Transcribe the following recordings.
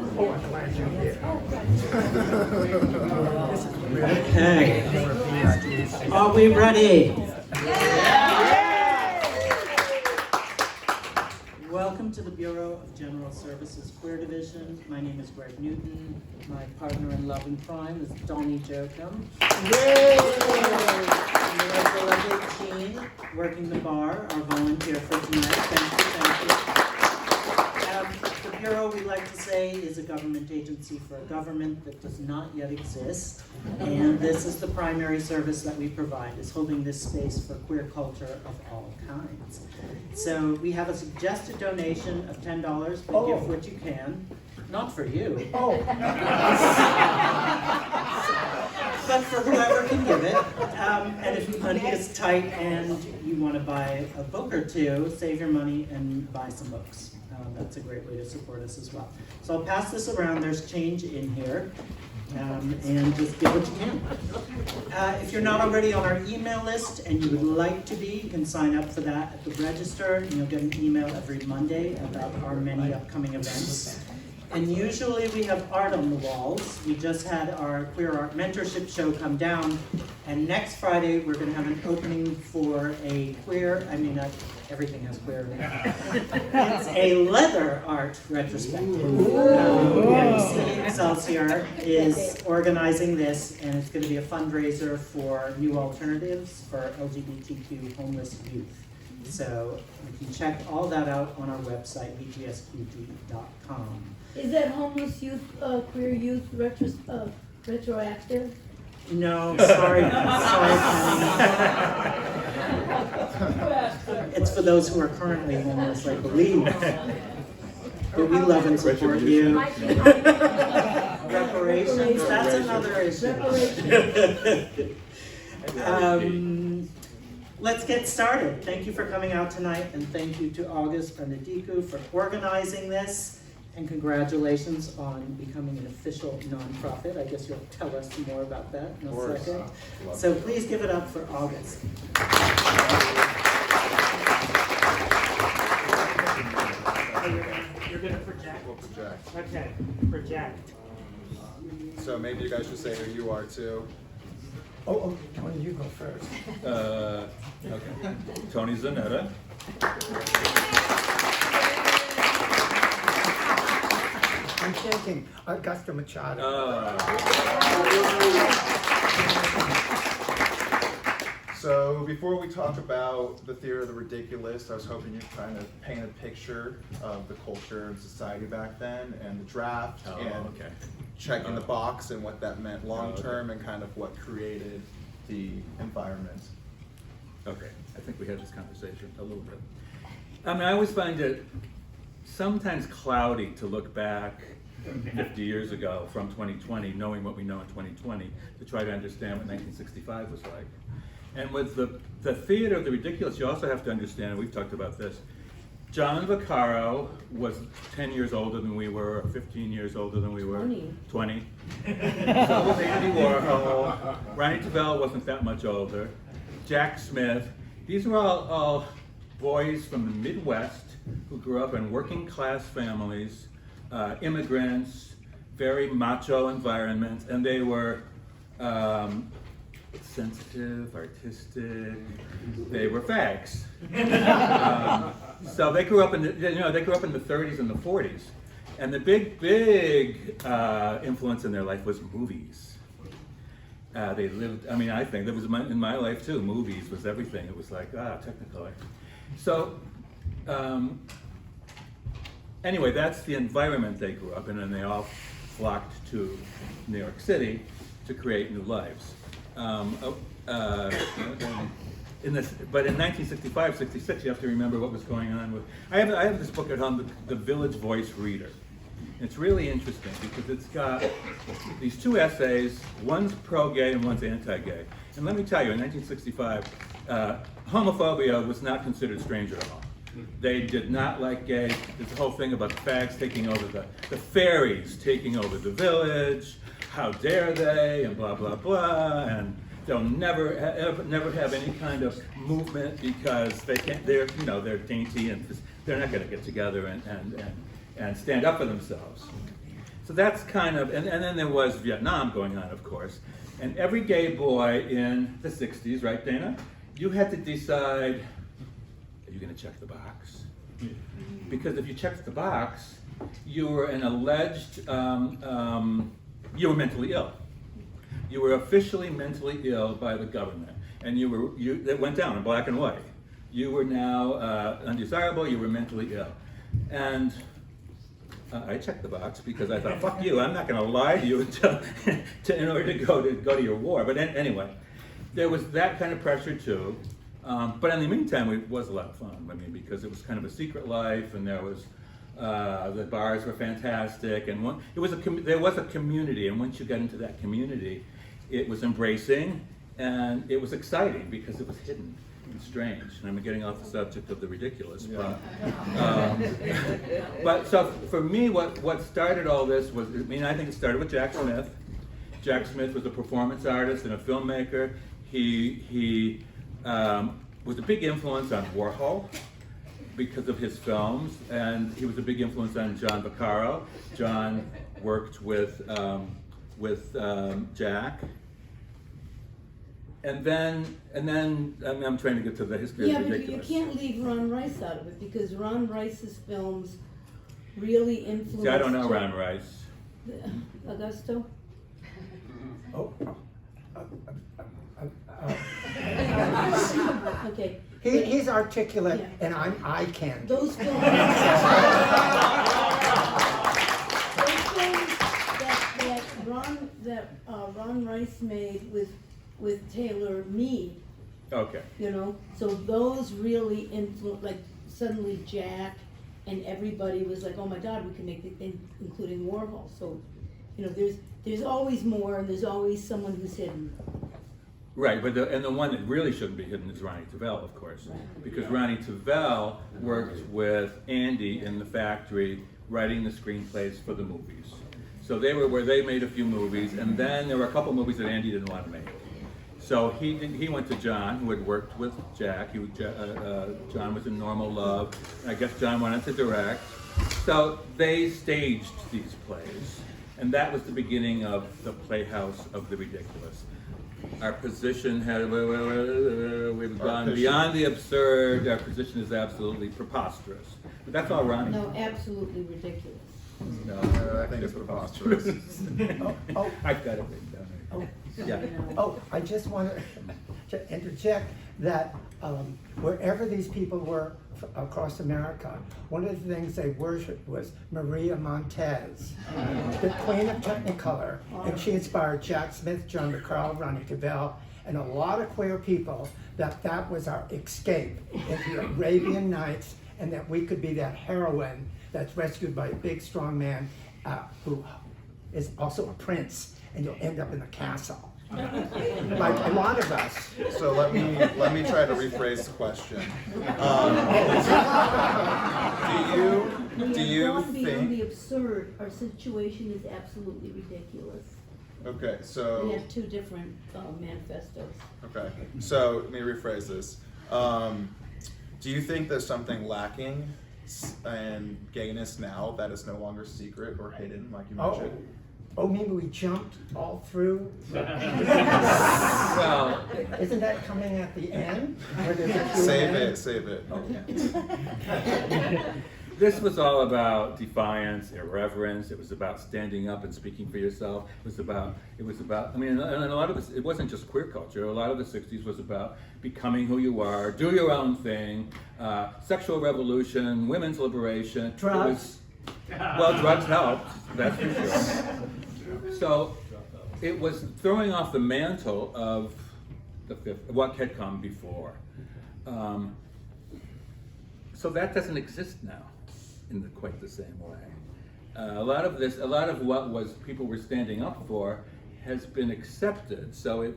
Oh, I'm glad you're here. Okay. Are we ready? Welcome to the Bureau of General Services Queer Division. My name is Greg Newton. My partner in love and crime is Donnie Jokum. Yay! And we have the lovely team working the bar, our volunteer for tonight. Thank you. The Bureau, we like to say, is a government agency for a government that does not yet exist. And this is the primary service that we provide, is holding this space for queer culture of all kinds. So we have a suggested donation of $10, but give what you can. Not for you. Oh. But for whoever can give it. And if money is tight and you want to buy a book or two, save your money and buy some books. That's a great way to support us as well. So I'll pass this around. There's change in here. And just give what you can. If you're not already on our email list and you would like to be, you can sign up for that at the register, and you'll get an email every Monday about our many upcoming events. And usually we have art on the walls. We just had our Queer Art Mentorship show come down, and next Friday we're going to have an opening for a queer, everything has queer in it. It's a leather art retrospective. MC Excelsior is organizing this, and it's going to be a fundraiser for new alternatives for LGBTQ homeless youth. So you can check all that out on our website, bgsqd.com. Is that homeless youth, queer youth retroactive? No, sorry, Penny. It's for those who are currently homeless, I believe. But we love and support you. Reparations, that's another issue. Let's get started. Thank you for coming out tonight, and thank you to August and Adiku for organizing this. And congratulations on becoming an official nonprofit. I guess you'll tell us more about that in a second. So please give it up for August. You're going to project? We'll project. Okay, project. So maybe you guys should say who you are too. Oh, Tony, you go first. Okay. Tony Zanetta. I'm thinking Agosto Machado. So before we talk about the theory of the ridiculous, I was hoping you'd kind of paint a picture of the culture and society back then, and the draft, checking the box and what that meant long term, and kind of what created the environment. Okay, I think we had this conversation a little bit. I always find it sometimes cloudy to look back 50 years ago from 2020, knowing what we know in 2020, to try to understand what 1965 was like. And with the theater of the ridiculous, you also have to understand, and we've talked about this, John Vaccaro was 10 years older than we were, or 15 years older than we were. 20. So was Andy Warhol. Ronnie Tavel wasn't that much older. Jack Smith. These were all boys from the Midwest who grew up in working class families, immigrants, very macho environments, and they were sensitive, artistic. They were fags. So they grew up in the 30s and the 40s, and the big influence in their life was movies. They lived. I think that was in my life too. Movies was everything. It was like Technicolor. So. Anyway, that's the environment they grew up in, and they all flocked to New York City to create new lives. But in 1965, 66, you have to remember what was going on with. I have this book at home, The Village Voice Reader. And it's really interesting because it's got these two essays. One's pro-gay and one's anti-gay. And let me tell you, in 1965, homophobia was not considered strange at all. They did not like gay. There's a whole thing about the fags taking over the fairies taking over the village. How dare they? And blah blah blah. And they'll never have any kind of movement because they can't. They're dainty and they're not going to get together and stand up for themselves. So that's kind of, and then there was Vietnam going on, of course. And every gay boy in the 60s, right, Dana? You had to decide, are you going to check the box? Because if you checked the box, you were an alleged, you were mentally ill. You were officially mentally ill by the government. And it went down in black and white. You were now undesirable, you were mentally ill. And I checked the box because I thought, fuck you, I'm not gonna lie to you in order to go to your war. But anyway, there was that kind of pressure too. But in the meantime, it was a lot of fun. I mean, because it was kind of a secret life, and there was the bars were fantastic, and there was a community. And once you got into that community, it was embracing, and it was exciting because it was hidden and strange. And I'm getting off the subject of the ridiculous, but so for me, what started all this was, I think it started with Jack Smith. Jack Smith was a performance artist and a filmmaker. He was a big influence on Warhol because of his films, and he was a big influence on John Vaccaro. John worked with Jack. And then I'm trying to get to the history Yeah, of but you ridiculous. can't leave Ron Rice out of it, because Ron Rice's films really influenced. See, I don't know Ron Rice. Augusto? Oh, Okay. he's articulate, Yeah. and I'm eye candy. Those films, that Ron Rice made with Taylor Mead, Okay. you know, so those really influenced, like suddenly Jack and everybody was like, oh my God, we can make it, including Warhol. So, you know, there's always more, and there's always someone who's hidden. Right, but the one that really shouldn't be hidden is Ronnie Tavel, of course, because Ronnie Tavel worked with Andy in the factory writing the screenplays for the movies. So they were where they made a few movies, and then there were a couple movies that Andy didn't want to make. So he went to John, who had worked with Jack. John was in Normal Love. I guess John wanted to direct. So they staged these plays, and that was the beginning of the Playhouse of the Ridiculous. Our position we've gone beyond the absurd. Our position is absolutely preposterous. But that's all Ronnie. No, absolutely ridiculous. No, I think it's preposterous. Oh, I've got it written down oh, there. Yeah. oh, I just want to interject that wherever these people were across America, one of the things they worshipped was Maria Montez, the queen of Technicolor, and she inspired Jack Smith, John Vaccaro, Ronnie Tavel, and a lot of queer people, that was our escape into the Arabian Nights, and that we could be that heroine that's rescued by a big, strong man who is also a prince, and you'll end up in the castle. Like a lot of us. So let me try to rephrase the question. Do you Gone beyond the think? absurd, our situation is absolutely ridiculous. Okay, We so have two different manifestos. okay, so let me rephrase this. Do you think there's something lacking in gayness now that is no longer secret or hidden, like you mentioned? Oh, maybe we jumped all through? Well, Isn't that coming at the end? Or there's a Q&A? Save it. this was all about defiance, irreverence. It was about standing up and speaking for yourself. It was about, I mean, and a lot of this, it wasn't just queer culture. A lot of the 60s was about becoming who you are, do your own thing, sexual revolution, women's liberation. Drugs. Well, drugs helped, that's for sure. So it was throwing off the mantle of what had come before. So that doesn't exist now in quite the same way. A lot of what people were standing up for has been accepted. So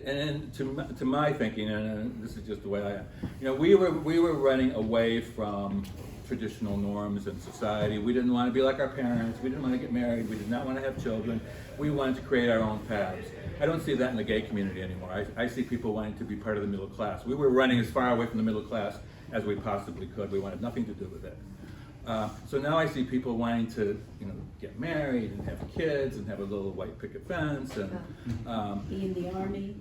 and to my thinking, and this is just the way I am. You know, we were running away from traditional norms in society. We didn't want to be like our parents. We didn't want to get married. We did not want to have children. We wanted to create our own paths. I don't see that in the gay community anymore. I see people wanting to be part of the middle class. We were running as far away from the middle class as we possibly could. We wanted nothing to do with it. So now I see people wanting to, get married and have kids and have a little white picket fence and Be in the army.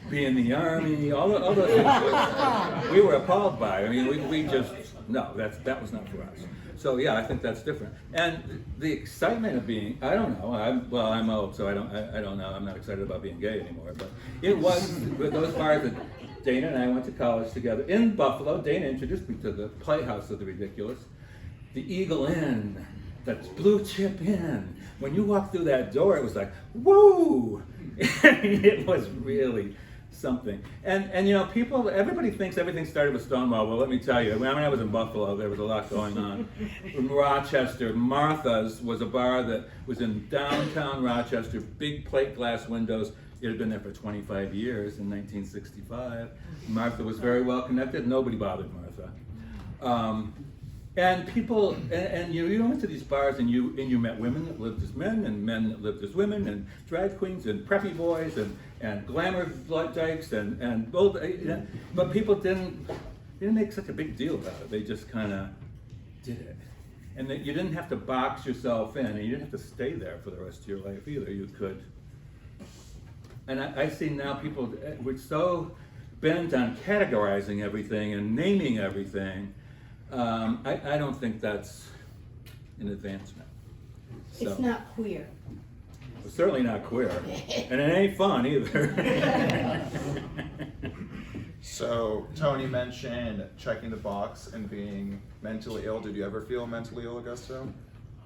be in the army, all those things we were appalled by. I mean, we just, no, that was not for us. So yeah, I think that's different. And the excitement of being, I don't know, I'm old, so I don't know, I'm not excited about being gay anymore, but it was with those bars that Dana and I went to college together in Buffalo. Dana introduced me to the Playhouse of the Ridiculous, the Eagle Inn, that's Blue Chip Inn. When you walked through that door, it was like, whoa! It was really something. And everybody thinks everything started with Stonewall. Well, let me tell you, when I was in Buffalo, there was a lot going on. In Rochester, Martha's was a bar that was in downtown Rochester, big plate glass windows. It had been there for 25 years in 1965. Martha was very well connected. Nobody bothered Martha. And people, and you went to these bars and you met women that lived as men and men that lived as women and drag queens and preppy boys and glamour dykes and both, but people didn't make such a big deal about it. They just kind of did it. And that you didn't have to box yourself in, and you didn't have to stay there for the rest of your life either. You could. And I see now people, we're so bent on categorizing everything and naming everything. I don't think that's an advancement. So, It's not queer. it's certainly not queer, and it ain't fun either. So Tony mentioned checking the box and being mentally ill. Did you ever feel mentally ill, Augusto?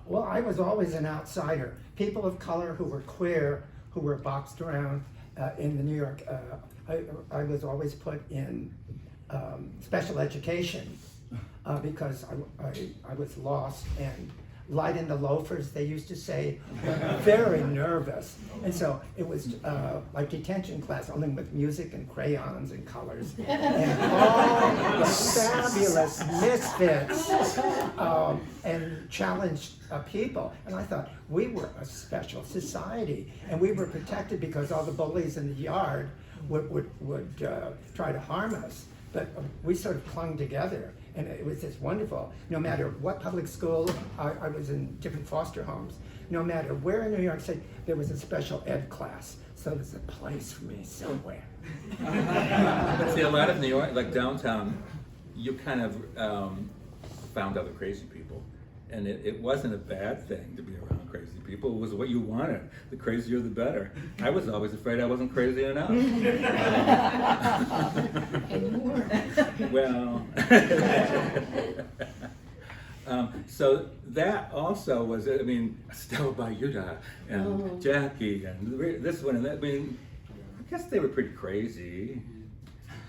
Well, I was always an outsider. People of color who were queer, who were boxed around in the New York, I was always put in special education because I was lost and light in the loafers, they used to say, very nervous. And so it was like detention class, only with music and crayons and colors. And all the fabulous misfits and challenged people. And I thought, we were a special society. And we were protected because all the bullies in the yard would try to harm us. But we sort of clung together, and it was just wonderful. No matter what public school, I was in different foster homes. No matter where in New York City, there was a special ed class. So there's a place for me somewhere. But see, a lot of New York, like downtown, you kind of found other crazy people. And it wasn't a bad thing to be around crazy people. It was what you wanted. The crazier, the better. I was always afraid I wasn't crazy enough. And you weren't. Well, so that also was, I mean, Estelle Bayuda and Jackie and this one and that. I mean, I guess they were pretty crazy,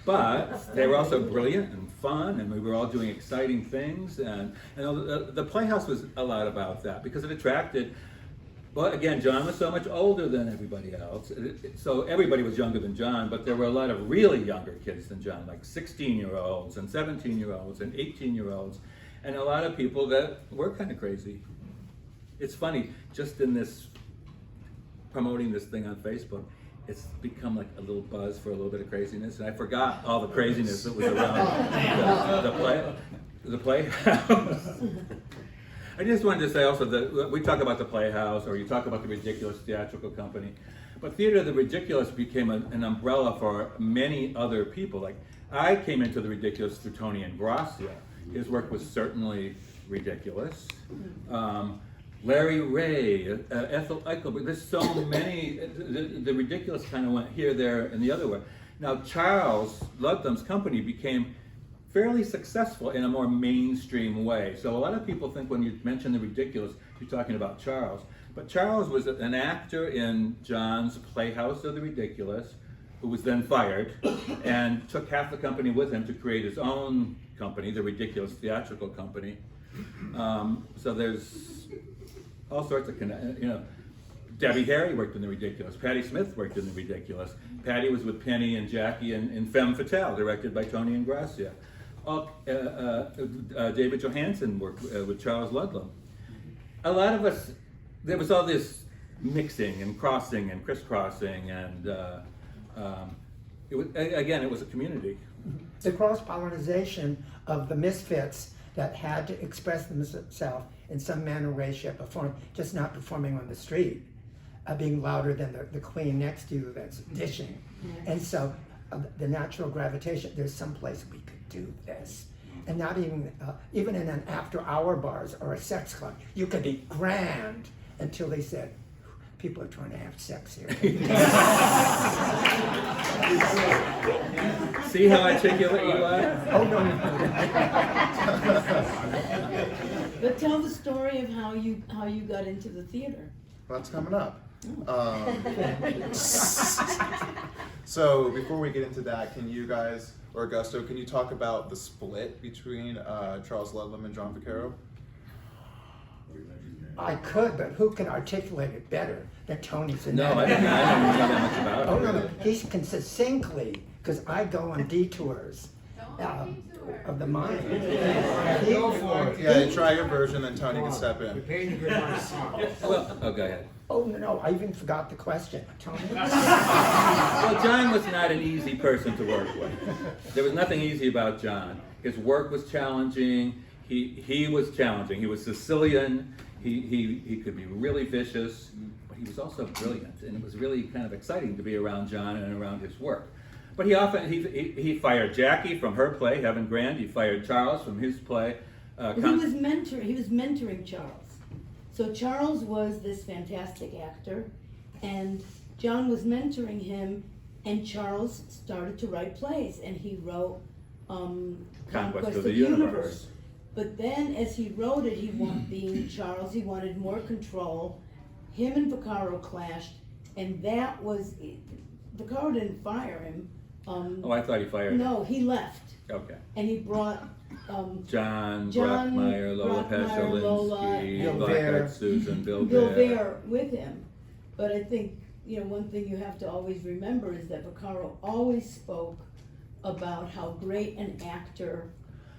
but they were also brilliant and fun, and we were all doing exciting things. And the Playhouse was a lot about that because it attracted. Well, again, John was so much older than everybody else, so everybody was younger than John, but there were a lot of really younger kids than John, like 16-year-olds and 17-year-olds and 18-year-olds, and a lot of people that were kind of crazy. It's funny, just in this, promoting this thing on Facebook, it's become like a little buzz for a little bit of craziness, and I forgot all the craziness that was around the Playhouse. I just wanted to say also that we talk about the Playhouse, or you talk about the Ridiculous Theatrical Company, but Theater of the Ridiculous became an umbrella for many other people. Like, I came into the Ridiculous through Tony Ingrassia. His work was certainly ridiculous. Larry Ray, Ethel Eichelberg, there's so many, the Ridiculous kind of went here, there, and the other way. Now, Charles Ludlam's company became fairly successful in a more mainstream way. So a lot of people think when you mention the Ridiculous, you're talking about Charles. But Charles was an actor in John's Playhouse of the Ridiculous, who was then fired, and took half the company with him to create his own company, the Ridiculous Theatrical Company. So there's all sorts of, Debbie Harry worked in the Ridiculous. Patti Smith worked in the Ridiculous. Patti was with Penny and Jackie in Femme Fatale, directed by Tony Ingrassia. David Johansen worked with Charles Ludlam. A lot of us, there was all this mixing and crossing and crisscrossing, and it was a community. The cross-pollination of the misfits that had to express themselves in some manner, way, shape, or form, just not performing on the street, being louder than the queen next to you that's dishing. And so the natural gravitation, there's some place we could do this. And not even in an after-hour bars or a sex club, you could be grand until they said, people are trying to have sex here. See how articulate you are? Oh, no. But tell the story of how you got into the theater. That's coming up. So before we get into that, can you guys, or Agosto, can you talk about the split between Charles Ludlam and John Vaccaro? I could, but who can articulate it better than Tony Zanetta? No, I don't know that much about Oh, it. no, he can succinctly, because I go on detours of the mind. Go for it. Yeah, try your version, then Tony can step We're in. paying a good amount of song. Well, oh, go ahead. Oh, no, I even forgot the question. Tony? Well, John was not an easy person to work with. There was nothing easy about John. His work was challenging. He was challenging. He was Sicilian. He could be really vicious, but he was also brilliant, and it was really kind of exciting to be around John and around his work. But he fired Jackie from her play, Heaven Grand. He fired Charles from his play. He was mentoring Charles. So Charles was this fantastic actor, and John was mentoring him, and Charles started to write plays, and he wrote Conquest of the Universe. But then as he wrote it, being Charles, he wanted more control. Him and Vaccaro clashed, and that was, Vaccaro didn't fire him. Oh, I thought he fired him. No, he left, Okay. and he brought John, John Brockmeyer, Lola Brockmeyer, Lola, Peshalinski, Bill Blackbird Bear. Susan, Bill Bill Bear. Bear with him. But I think, one thing you have to always remember is that Vaccaro always spoke about how great an actor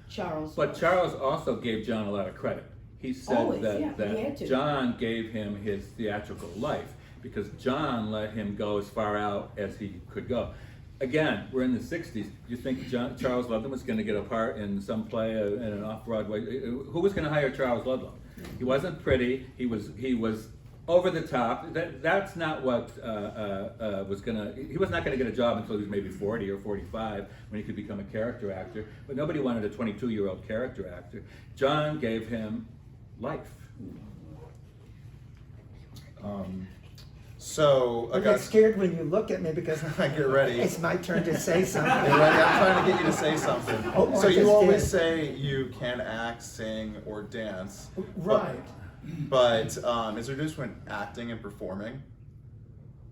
Charles But was. Charles also gave John a lot of credit. He said Always, yeah, he had that to. John gave him his theatrical life because John let him go as far out as he could go. Again, we're in the 60s. You think Charles Ludlam was going to get a part in some play in an off-Broadway? Who was going to hire Charles Ludlam? He wasn't pretty. He was over the top. That's not what was gonna. He was not gonna get a job until he was maybe 40 or 45 when he could become a character actor. But nobody wanted a 22-year-old character actor. John gave him life. So I get scared when you look at me because Get ready. it's my turn to say something. Get ready. I'm trying to get you to say something. Oh, I So you just always did. say you can act, sing, or dance. Right. But is there a difference between acting and performing?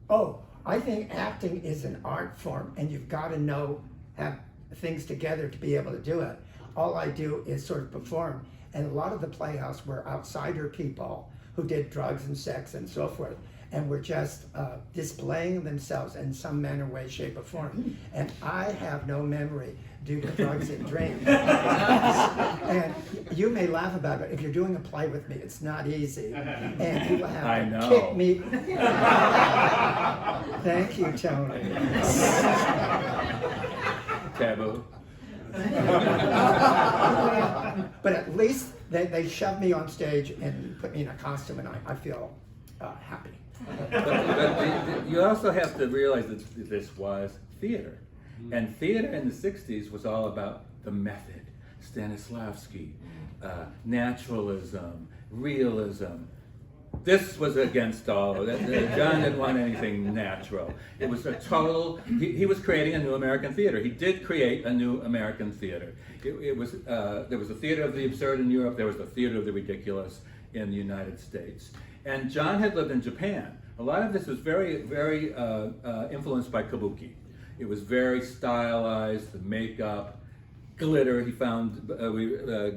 Oh, I think acting is an art form, and you've got to have things together to be able to do it. All I do is sort of perform, and a lot of the Playhouse were outsider people who did drugs and sex and so forth, and were just displaying themselves in some manner, way, shape, or form. And I have no memory due to drugs and drink. And you may laugh about it. If you're doing a play with me, it's not easy. And you will have I to know. kick me. Thank you, Tony. Taboo. But at least they shoved me on stage and put me in a costume, and I feel happy. But you also have to realize that this was theater. And theater in the 60s was all about the method. Stanislavski, naturalism, realism. This was against all of that. John didn't want anything natural. It was a total, he was creating a new American theater. He did create a new American theater. There was a theater of the absurd in Europe, there was the theater of the ridiculous in the United States. And John had lived in Japan. A lot of this was very, very influenced by kabuki. It was very stylized, the makeup, glitter. He found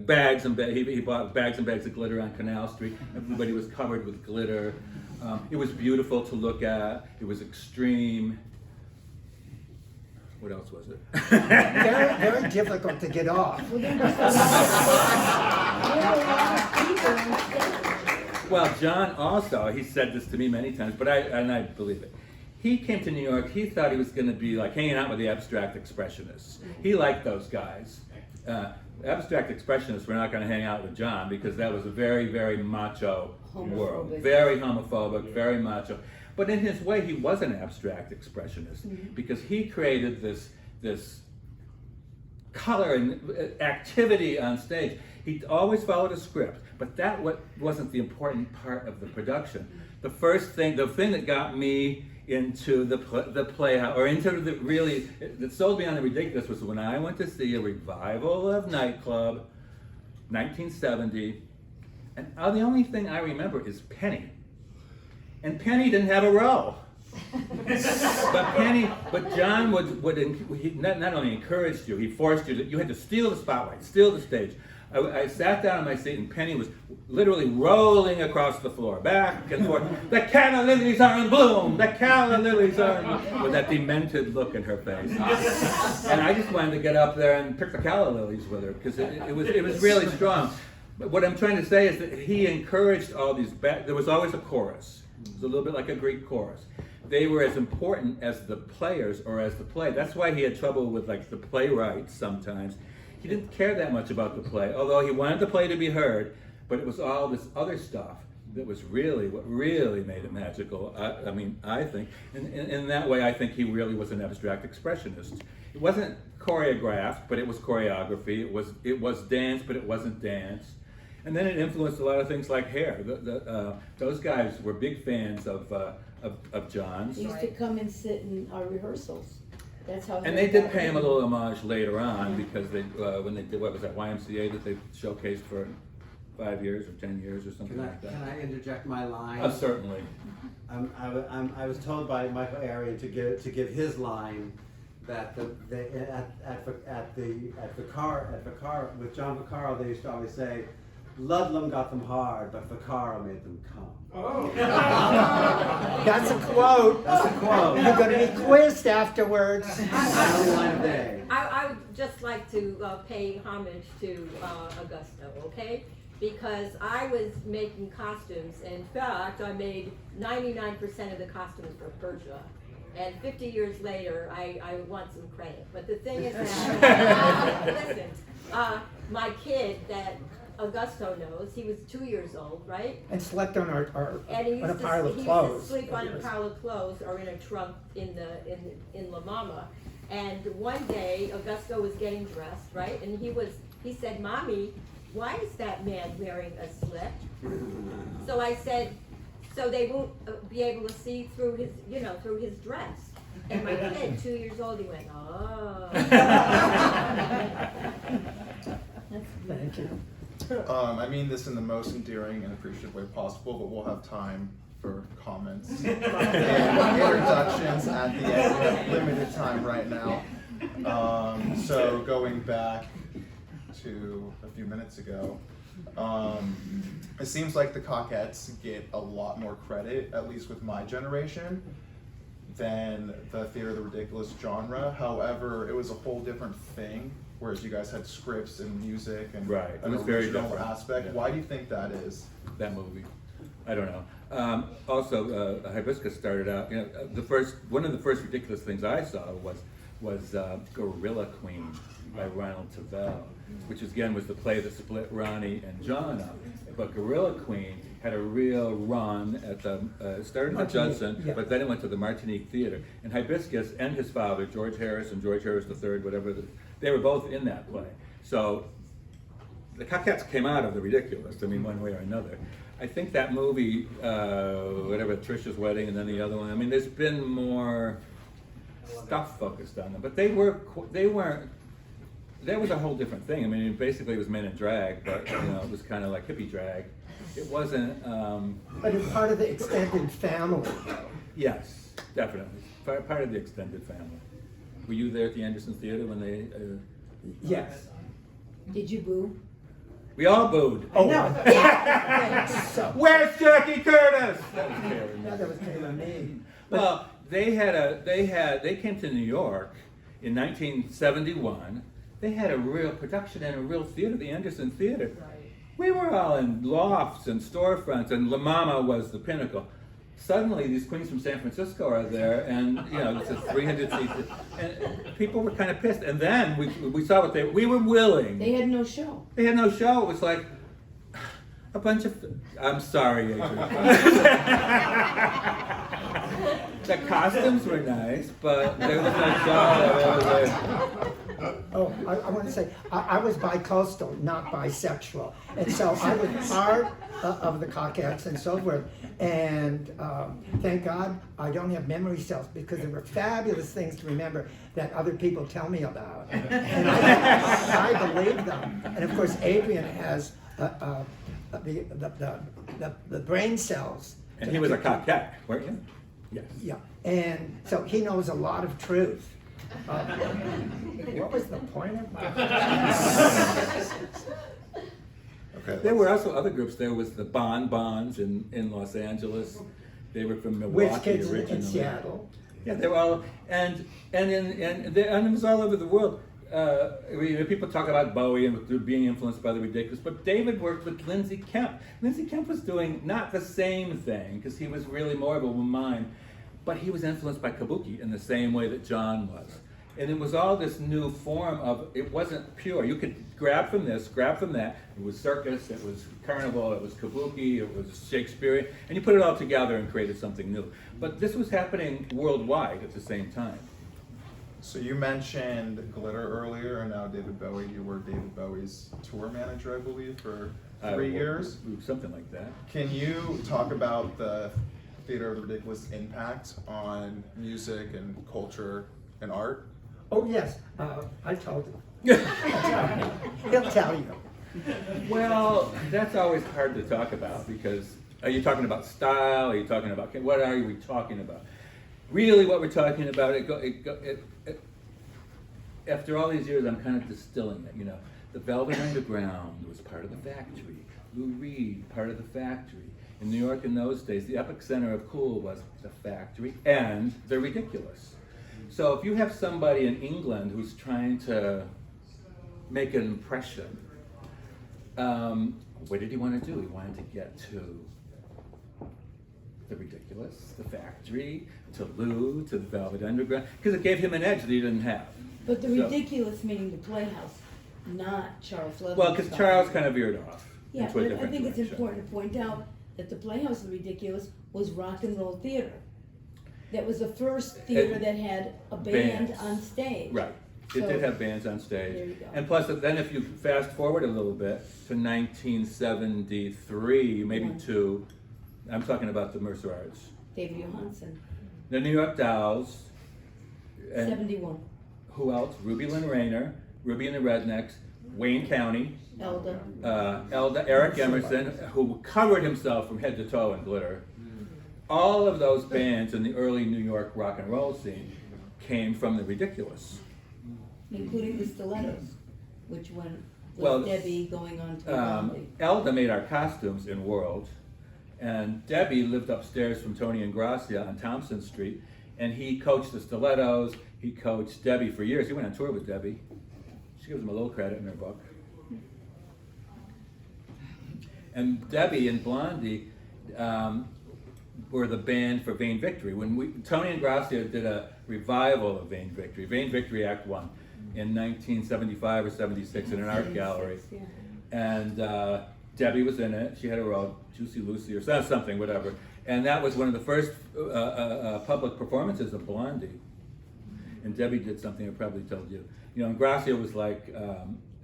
bags and he bought bags and bags of glitter on Canal Street. Everybody was covered with glitter. It was beautiful to look at. It was extreme. What else was it? Very, very difficult to get off. Well, John also, he said this to me many times, but I believe it. He came to New York, he thought he was going to be like hanging out with the abstract expressionists. He liked those guys. abstract expressionists were not going to hang out with John because that was a very, very macho world. Homophobic. Very homophobic, very macho. But in his way, he was an abstract expressionist because he created this color and activity on stage. He always followed a script, but that wasn't the important part of the production. The thing that got me into the playhouse, or into that sold me on the ridiculous, was when I went to see a revival of Nightclub, 1970, and the only thing I remember is Penny. And Penny didn't have a row. but John he not only encouraged you, he forced you had to steal the spotlight, steal the stage. I sat down in my seat and Penny was literally rolling across the floor, back and forth. The calla lilies are in bloom, the calla lilies are in bloom, with that demented look in her face. And I just wanted to get up there and pick the calla lilies with her, because it was really strong. But what I'm trying to say is that he encouraged all these, there was always a chorus. It was a little bit like a Greek chorus. They were as important as the players or as the play. That's why he had trouble with like the playwrights sometimes. He didn't care that much about the play, although he wanted the play to be heard, but it was all this other stuff that was really what really made it magical. I think, in that way, I think he really was an abstract expressionist. It wasn't choreographed, but it was choreography. It was dance, but it wasn't dance. And then it influenced a lot of things like hair. Those guys were big fans of John's. He used to come and sit in our rehearsals. That's how. And they did pay him a little homage later on because they, when they did, what was that, YMCA that they showcased for 5 years or 10 years or something like that. Can I interject my line? Certainly. I was told by Michael Arian to give his line that at Vaccaro with John Vaccaro, they used to always say, Ludlam got them hard, but Vaccaro made them come. Oh. That's a quote. That's a quote. You're going to be quizzed afterwards. I would just like to pay homage to Augusto, okay? Because I was making costumes. In fact, I made 99% of the costumes for Persia. And 50 years later, I want some credit. But the thing is that, listen, my kid that Augusto knows, he was 2 years old, right? And slept on And he on a used pile to, of he clothes. used to sleep on a pile of clothes or in a trunk in La Mama. And one day, Augusto was getting dressed, right? And he said, Mommy, why is that man wearing a slip? So I said, so they won't be able to see through his, through his dress. And my kid, 2 years old, he went, oh. Thank you. I mean this in the most endearing and appreciative way possible, but we'll have time for comments and introductions at the end. We have limited time right now. So going back to a few minutes ago, it seems like the Cockettes get a lot more credit, at least with my generation, than the Theater of the Ridiculous genre. However, it was a whole different thing. Whereas you guys had scripts and music and Right, it an was very original different. aspect. Yeah. Why do you think that is? That movie. I don't know. Also, Hibiscus started out. One of the first ridiculous things I saw was Gorilla Queen by Ronald Tavel, which again was the play that split Ronnie and John up. But Gorilla Queen had a real run at the started at Judson, yeah. but then it went to the Martinique Theater. And Hibiscus and his father, George Harris and George Harris III, whatever, they were both in that play. So the Cockettes came out of the ridiculous. I mean, one way or another. I think that movie, whatever, Trisha's Wedding, and then the other one. I mean, there's been more stuff focused on them, but they weren't. That was a whole different thing. I mean, basically it was men in drag, but it was kind of like hippie drag. It wasn't. But it's part of the extended family, though. Yes, definitely part of the extended family. Were you there at the Anderson Theater when they? Yes. Did you boo? We all booed. Oh, No. so, Where's Jackie Curtis? That was Taylor. no, that was Taylor Mead. Well, they came to New York in 1971. They had a real production and a real theater, the Anderson Theater. Right. We were all in lofts and storefronts, and La Mama was the pinnacle. suddenly these queens from San Francisco are there, and it's a 300 seats, and people were kind of pissed. And then we saw what we were willing. They had no show. They had no show. It was like a bunch of. I'm sorry, Adrian. The costumes were nice, but there was no show. Oh, I want to say, I was bi-coastal, not bisexual. And so I was part of the Cockettes and so forth. And thank God I don't have memory cells, because there were fabulous things to remember that other people tell me about. And I believe them. And of course, Adrian has the brain cells. And he was a Cockette, weren't you? Yes. Yeah, and so he knows a lot of truth. What was the point of that? Okay. There were also other groups. There was the Bonbons in Los Angeles. They were from Milwaukee Which kids originally. in Seattle? Yeah, they were all, and it was all over the world. People talk about Bowie and being influenced by the ridiculous, but David worked with Lindsay Kemp. Lindsay Kemp was doing not the same thing, because he was really more of a mime, but he was influenced by kabuki in the same way that John was. And it was all this new form of, it wasn't pure. You could grab from this, grab from that. It was circus, it was carnival, it was kabuki, it was Shakespearean, and you put it all together and created something new. But this was happening worldwide at the same time. So you mentioned Glitter earlier, and now David Bowie. You were David Bowie's tour manager, I believe, for 3 years. Something like that. Can you talk about the Theater of the Ridiculous impact on music and culture and art? Oh, yes, I told him. He'll tell you. Well, that's always hard to talk about, because are you talking about style? Are you talking about, what are we talking about? Really, what we're talking about, after all these years, I'm kind of distilling it, The Velvet Underground was part of the Factory. Lou Reed, part of the Factory. In New York in those days, the epicenter of cool was the Factory and the Ridiculous. So if you have somebody in England who's trying to make an impression, what did he want to do? He wanted to get to the Ridiculous, the Factory, to Lou, to the Velvet Underground, because it gave him an edge that he didn't have. But the So- Ridiculous meaning the Playhouse, not Charles Leather's. Well, because Charles kind of veered off Yeah, into a but I different think it's direction. important to point out that the Playhouse of the Ridiculous was rock and roll theater. That was the first theater that had a band Bands. on stage. Right. It So- did have bands on stage. There you go. And plus, then if you fast forward a little bit to 1973, maybe One. two, I'm talking about the Mercer Arts. David Johansen, The New York Dolls, and 71, who else? Ruby Lynn Rayner, Ruby and the Rednecks, Wayne County, Elda. Elda, Eric Emerson, who covered himself from head to toe in glitter. All of those bands in the early New York rock and roll scene came from the Ridiculous. Including the Stilettos, which went with Well, Debbie going on to Blondie. Elda made our costumes in World, and Debbie lived upstairs from Tony and Gracia on Thompson Street, and he coached the Stilettos. He coached Debbie for years. He went on tour with Debbie. She gives him a little credit in her book. And Debbie and Blondie were the band for Vain Victory. When Tony and Gracia did a revival of Vain Victory Act 1 in 1975 or 76 in an art gallery. Yeah. And Debbie was in it. She had a role, Juicy Lucy or something, whatever. And that was one of the first public performances of Blondie. And Debbie did something I probably told you. And Gracia was like,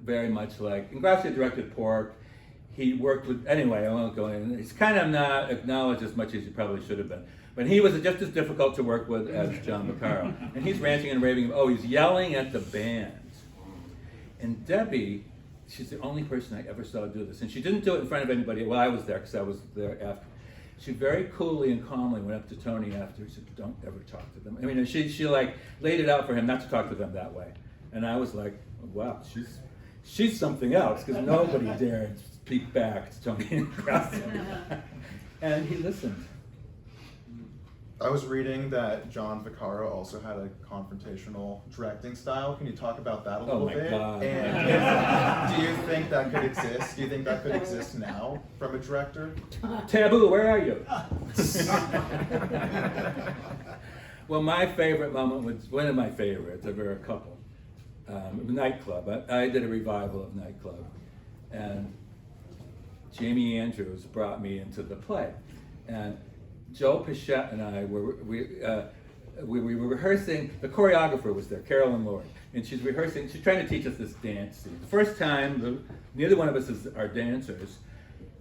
very much like, and Gracia directed Pork. He worked with, anyway, I won't go in. He's kind of not acknowledged as much as he probably should have been. But he was just as difficult to work with as John Vaccaro. And he's ranting and raving, he's yelling at the band. And Debbie, she's the only person I ever saw do this. And she didn't do it in front of anybody. Well, I was there because I was there after. She very coolly and calmly went up to Tony after. She said, "Don't ever talk to them." I mean, and she like laid it out for him not to talk to them that way. And I was like, wow, she's something else, because nobody dared speak back to Tony and Gracia. And he listened. I was reading that John Vaccaro also had a confrontational directing style. Can you talk about that a little my bit? God. And do you think that could exist? Do you think that could exist now from a director? Taboo, where are you? Well, my favorite moment was, one of my favorites, there were a couple. Nightclub. I did a revival of Nightclub, and Jamie Andrews brought me into the play, and Joe Pichette and I were we were rehearsing. The choreographer was there, Carolyn Lord, and she's rehearsing. She's trying to teach us this dance scene. The first time, neither one of us are dancers,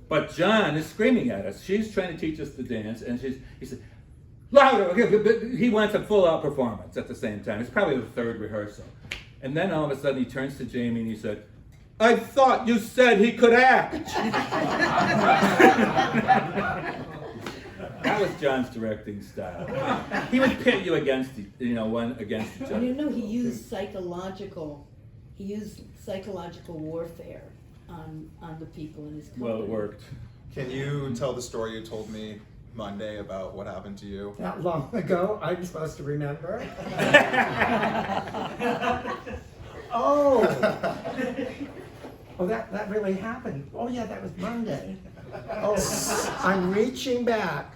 but John is screaming at us. She's trying to teach us the dance, and he said, louder. Okay, he wants a full-out performance at the same time. It's probably the third rehearsal, and then all of a sudden he turns to Jamie and he said, "I thought you said he could act." That was John's directing style. He would pit you against, one against each other. You know, he used psychological warfare on the people in his company. Well, it worked. Can you tell the story you told me Monday about what happened to you? That long ago, I'm supposed to remember. Oh, that really happened. Oh yeah, that was Monday. Oh, I'm reaching back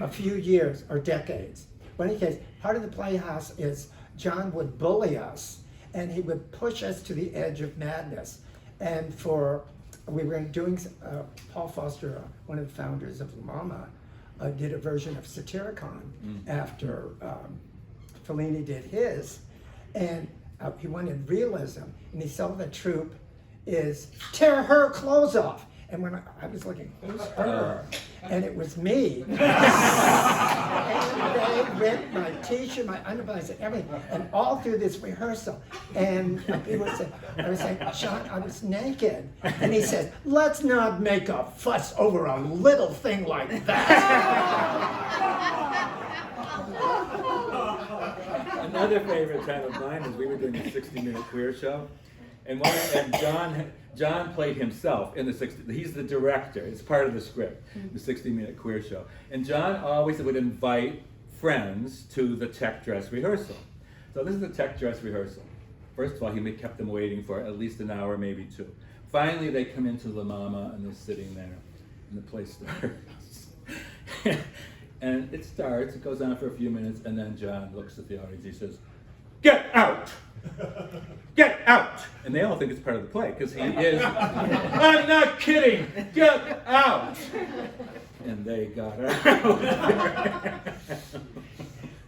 a few years or decades. But in any case, part of the Playhouse is John would bully us, and he would push us to the edge of madness. And we were doing, Paul Foster, one of the founders of La Mama, did a version of Satyricon after Fellini did his, and he wanted realism, and he saw the troupe is tear her clothes off. And when I was looking, who's her? And it was me. And they ripped my t-shirt, my underpants, and everything, and all through this rehearsal. And I was saying, Sean, I was naked. And he said, let's not make a fuss over a little thing like that. Another favorite time of mine is we were doing a 60-minute queer show, and John played himself in the 60. He's the director. It's part of the script, the 60-minute queer show. And John always would invite friends to the tech dress rehearsal. So this is the tech dress rehearsal. First of all, he kept them waiting for at least an hour, maybe two. Finally, they come into La Mama, and they're sitting there, and the play starts. And it starts, it goes on for a few minutes, and then John looks at the audience, he says, "Get out! Get out!" And they all think it's part of the play, because he is, "I'm not kidding! Get out!" And they got out.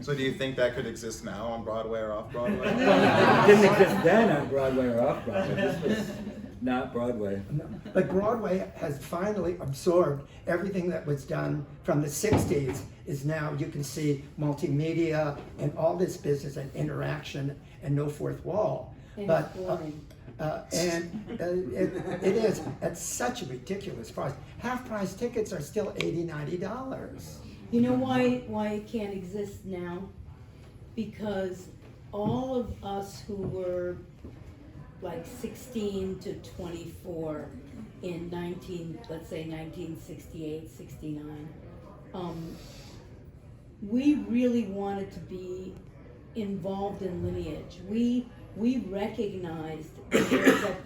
So do you think that could exist now on Broadway or off Broadway? It didn't exist then on Broadway or off Broadway. This was not Broadway. But Broadway has finally absorbed everything that was done from the 60s is now, you can see multimedia and all this business and interaction and no fourth wall. And But it's boring. it is at such a ridiculous price. Half price tickets are still $80, $90. You know why it can't exist now? Because all of us who were like 16 to 24 in 1968, 69, we really wanted to be involved in lineage. We recognized that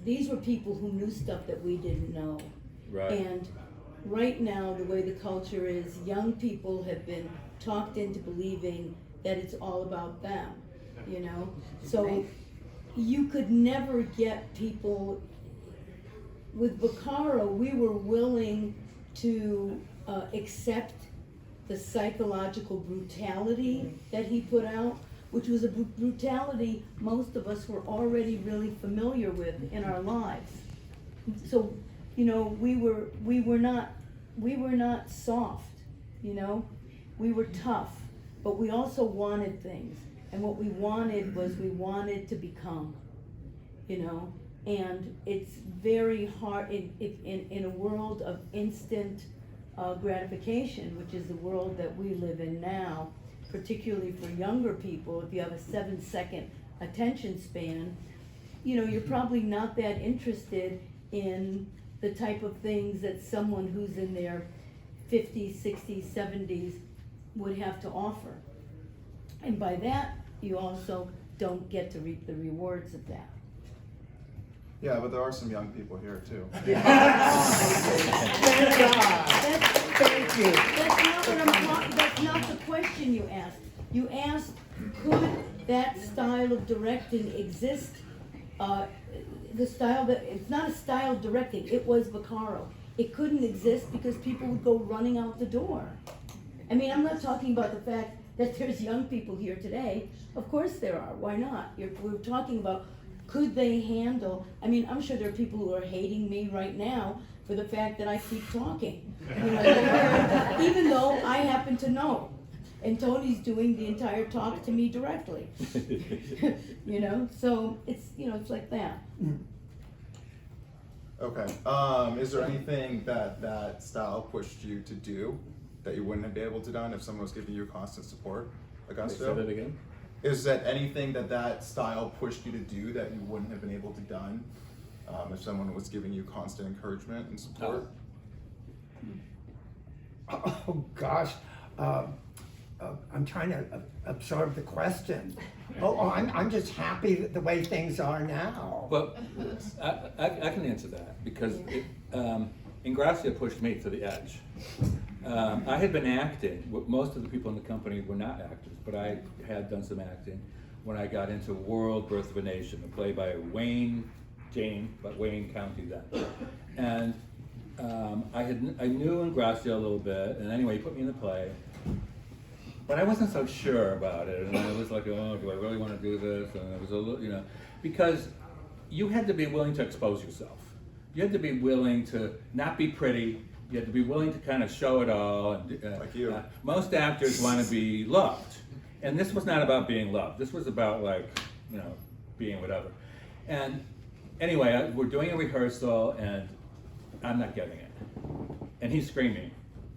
these were people who knew stuff that we didn't know. Right. And right now, the way the culture is, young people have been talked into believing that it's all about them, you know? So you could never get people. With Vaccaro, we were willing to accept the psychological brutality that he put out, which was a brutality most of us were already really familiar with in our lives. So, you know, we were not soft, you know, we were tough, but we also wanted things, and what we wanted to become, you know, and it's very hard in a world of instant gratification, which is the world that we live in now, particularly for younger people. If you have a 7-second attention span, you know, you're probably not that interested in the type of things that someone who's in their 50s, 60s, 70s would have to offer. And by that, you also don't get to reap the rewards of that. Yeah, but there are some young people here too. Thank God. Thank you. That's not what I'm talking, that's not the question you asked. You asked, could that style of directing exist? The style that, it's not a style of directing, it was Vaccaro. It couldn't exist because people would go running out the door. I mean, I'm not talking about the fact that there's young people here today. Of course there are, why not? We're talking about, could they handle, I mean, I'm sure there are people who are hating me right now for the fact that I keep talking. You know, even though I happen to know. And Tony's doing the entire talk to me directly. You know, so it's, you know, it's like that. Okay, is there anything that style pushed you to do that you wouldn't have been able to done if someone was giving you constant support, Augusto? Say that again? Is that anything that style pushed you to do that you wouldn't have been able to done if someone was giving you constant encouragement and support? Oh, gosh. I'm trying to absorb the question. I'm just happy that the way things are now. Well, I can answer that because Ingrassia pushed me to the edge. I had been acting. Most of the people in the company were not actors, but I had done some acting when I got into World Birth of a Nation, a play by Wayne County then. And I knew Ingrassia a little bit, and anyway, he put me in the play. But I wasn't so sure about it, and I was like, oh, do I really want to do this? And it was a little, you know, because you had to be willing to expose yourself. You had to be willing to not be pretty. You had to be willing to kind of show it all. And, like you. Most actors want to be loved, and this was not about being loved. This was about like, you know, being whatever. And anyway, we're doing a rehearsal, and I'm not getting it. And he's screaming,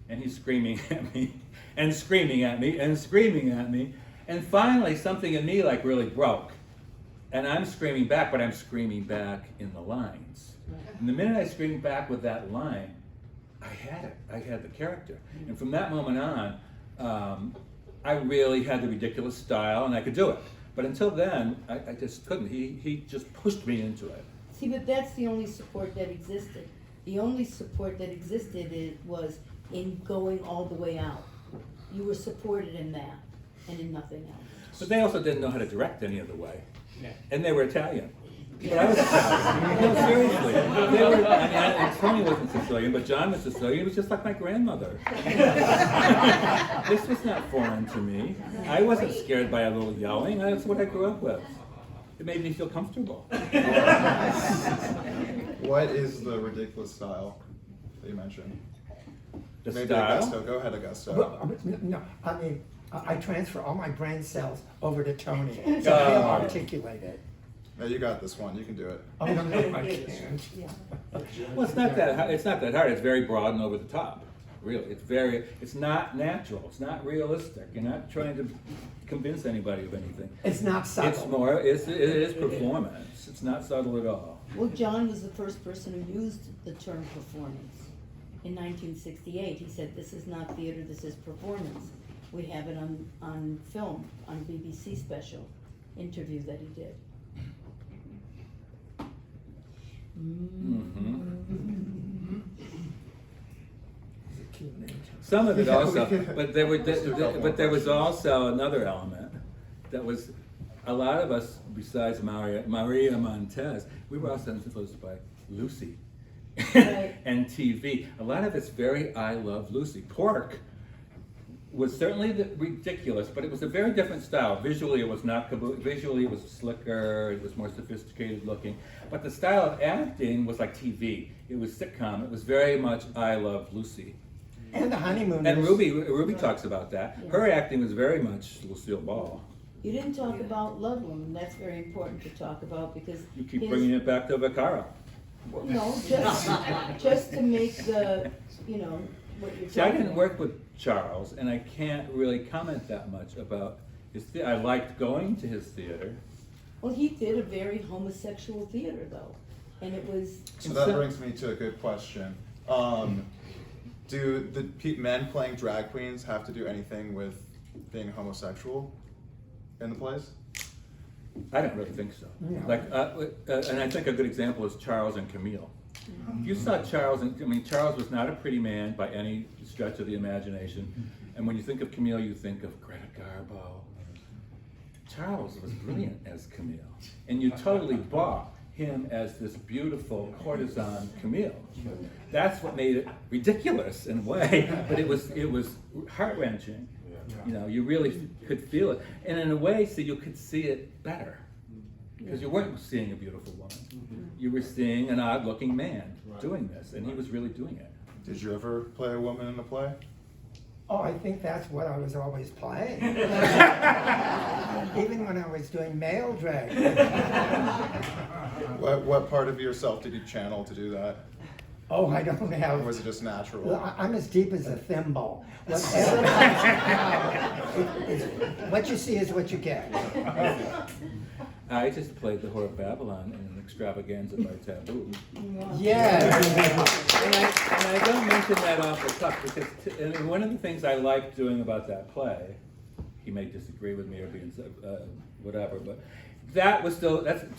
and he's screaming at me. And screaming at me, and screaming at me, and finally something in me like really broke. And I'm screaming back, but I'm screaming back in the lines. And the minute I screamed back with that line, I had it. I had the character. And from that moment on, I really had the ridiculous style, and I could do it. But until then, I just couldn't. He just pushed me into it. See, but that's the only support that existed. The only support that existed was in going all the way out. You were supported in that and in nothing else. But they also didn't know how to direct any other way. And they were Italian. But I was Italian. No, seriously. They were, and Tony wasn't Sicilian, but John was Sicilian. He was just like my grandmother. This was not foreign to me. I wasn't scared by a little yelling. That's what I grew up with. It made me feel comfortable. What is the ridiculous style that you mentioned? The Maybe style? Augusto. Go ahead, Augusto. Well, no, I mean, I transfer all my brain cells over to Tony, so he'll articulate it. No, you got this one. You can do it. Oh, no, I can't. Well, it's not that hard. It's not that hard. It's very broad and over the top. Really, it's not natural. It's not realistic. You're not trying to convince anybody of anything. It's not subtle. It's more. It is performance. It's not subtle at all. Well, John was the first person who used the term performance. In 1968, he said, "This is not theater, this is performance." We have it on film, on a BBC special interview that he did. Some of it also, but there was also another element that was a lot of us, besides Maria Montez, we were also influenced by Lucy. Right. And TV. A lot of it's very I Love Lucy. Pork was certainly ridiculous, but it was a very different style. Visually, it was not visually it was slicker. It was more sophisticated looking. But the style of acting was like TV. It was sitcom. It was very much I Love Lucy. And the honeymooners. And Ruby talks about that. Yeah. Her acting was very much Lucille Ball. You didn't talk about Ludlam, that's very important to talk about because You keep bringing it back to Vaccaro. No, just to make the, you know, what you're talking See, I didn't about. work with Charles, and I can't really comment that much about his theater. I liked going to his theater. Well, he did a very homosexual theater though, and it was, So that brings me to a good question. Do the men playing drag queens have to do anything with being homosexual in the plays? I don't really think so. No. Like, and I think a good example is Charles and Camille. You saw Charles, and I mean, Charles was not a pretty man by any stretch of the imagination. And when you think of Camille, you think of Greta Garbo. Charles was brilliant as Camille, and you totally bought him as this beautiful courtesan Camille. That's what made it ridiculous in a way, but it was heart-wrenching. You know, you really could feel it, and in a way, so you could see it better, because you weren't seeing a beautiful woman. You were seeing an odd-looking man doing this, and he was really doing it. Did you ever play a woman in a play? Oh, I think that's what I was always playing. Even when I was doing male drag. What part of yourself did you channel to do that? Oh, I don't Or have. was it just natural? Well, I'm as deep as a thimble. Whatever comes out, what you see is what you get. I just played the Whore of Babylon in an extravaganza by Taboo. Yes. And I don't mention that off the cuff because and one of the things I liked doing about that play, he may disagree with me or be whatever, but that's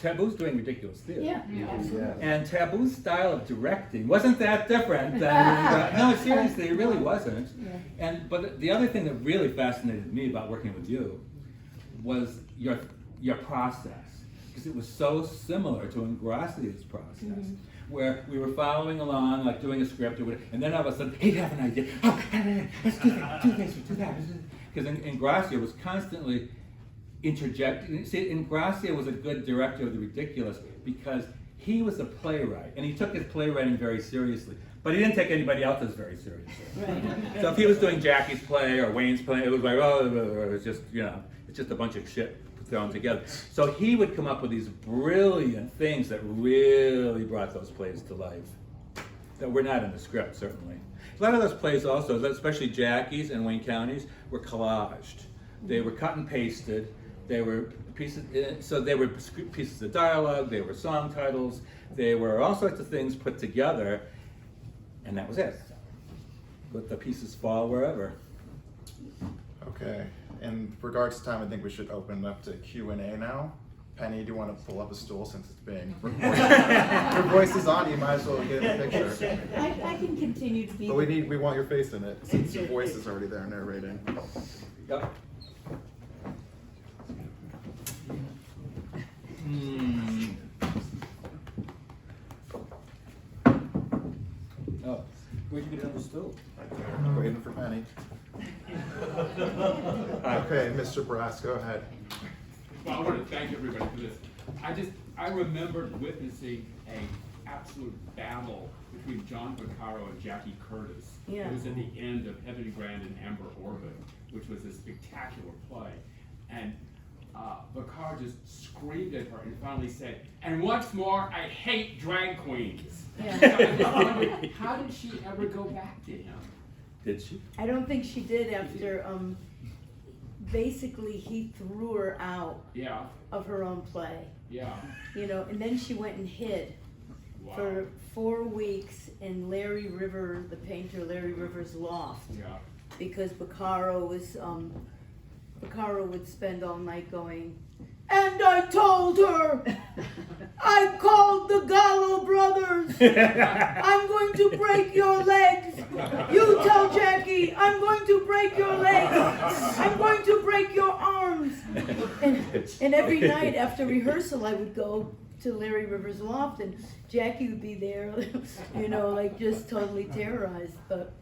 Taboo's doing ridiculous theater. Yeah, absolutely. And Taboo's style of directing wasn't that different than no, seriously, it really wasn't. Yeah. But the other thing that really fascinated me about working with you was your process, because it was so similar to Ingrassia's process, where we were following along, like doing a script or whatever, and then all of a sudden, hey, have an idea. Oh, let's do that, do this, do that. Because Ingrassia was constantly interjecting. See, Ingrassia was a good director of the ridiculous because he was a playwright, and he took his playwriting very seriously. But he didn't take anybody else's very seriously. Right. So if he was doing Jackie's play or Wayne's play, it was like, oh, it's just, it's just a bunch of shit thrown together. So he would come up with these brilliant things that really brought those plays to life, that were not in the script, certainly. A lot of those plays also, especially Jackie's and Wayne County's, were collaged. They were cut and pasted. They were pieces, so they were pieces of dialogue, they were song titles, they were all sorts of things put together, and that was it. Let the pieces fall wherever. Okay. In regards to time, I think we should open it up to Q&A now. Penny, do you want to pull up a stool since it's being recorded? Your voice is on, you might as well get a picture. I can continue to be. But we want your face in it since your voice is already there narrating. Yep. Oh, where'd you get on the stove? Waiting for Penny. Okay, Mr. Brass, go ahead. Well, I want to thank everybody for this. I remembered witnessing an absolute battle between John Vaccaro and Jackie Curtis. Yeah. It was at the end of Heaven Grand and Amber Orbit, which was a spectacular play. And Vaccaro just screamed at her and finally said, "And what's more, I hate drag queens." Yeah. So I just wondered, how did she ever go back to him? Did she? I don't think she did after, basically he threw her out Yeah, of her own play, yeah. and then she went and hid Wow. for 4 weeks in Larry River, the painter Larry River's loft, Yeah. because Vaccaro would spend all night going, "And I told her, I called the Gallo brothers, I'm going to break your legs. You tell Jackie, I'm going to break your legs. I'm going to break your arms." And every night after rehearsal, I would go to Larry River's loft, and Jackie would be there, like just totally terrorized. But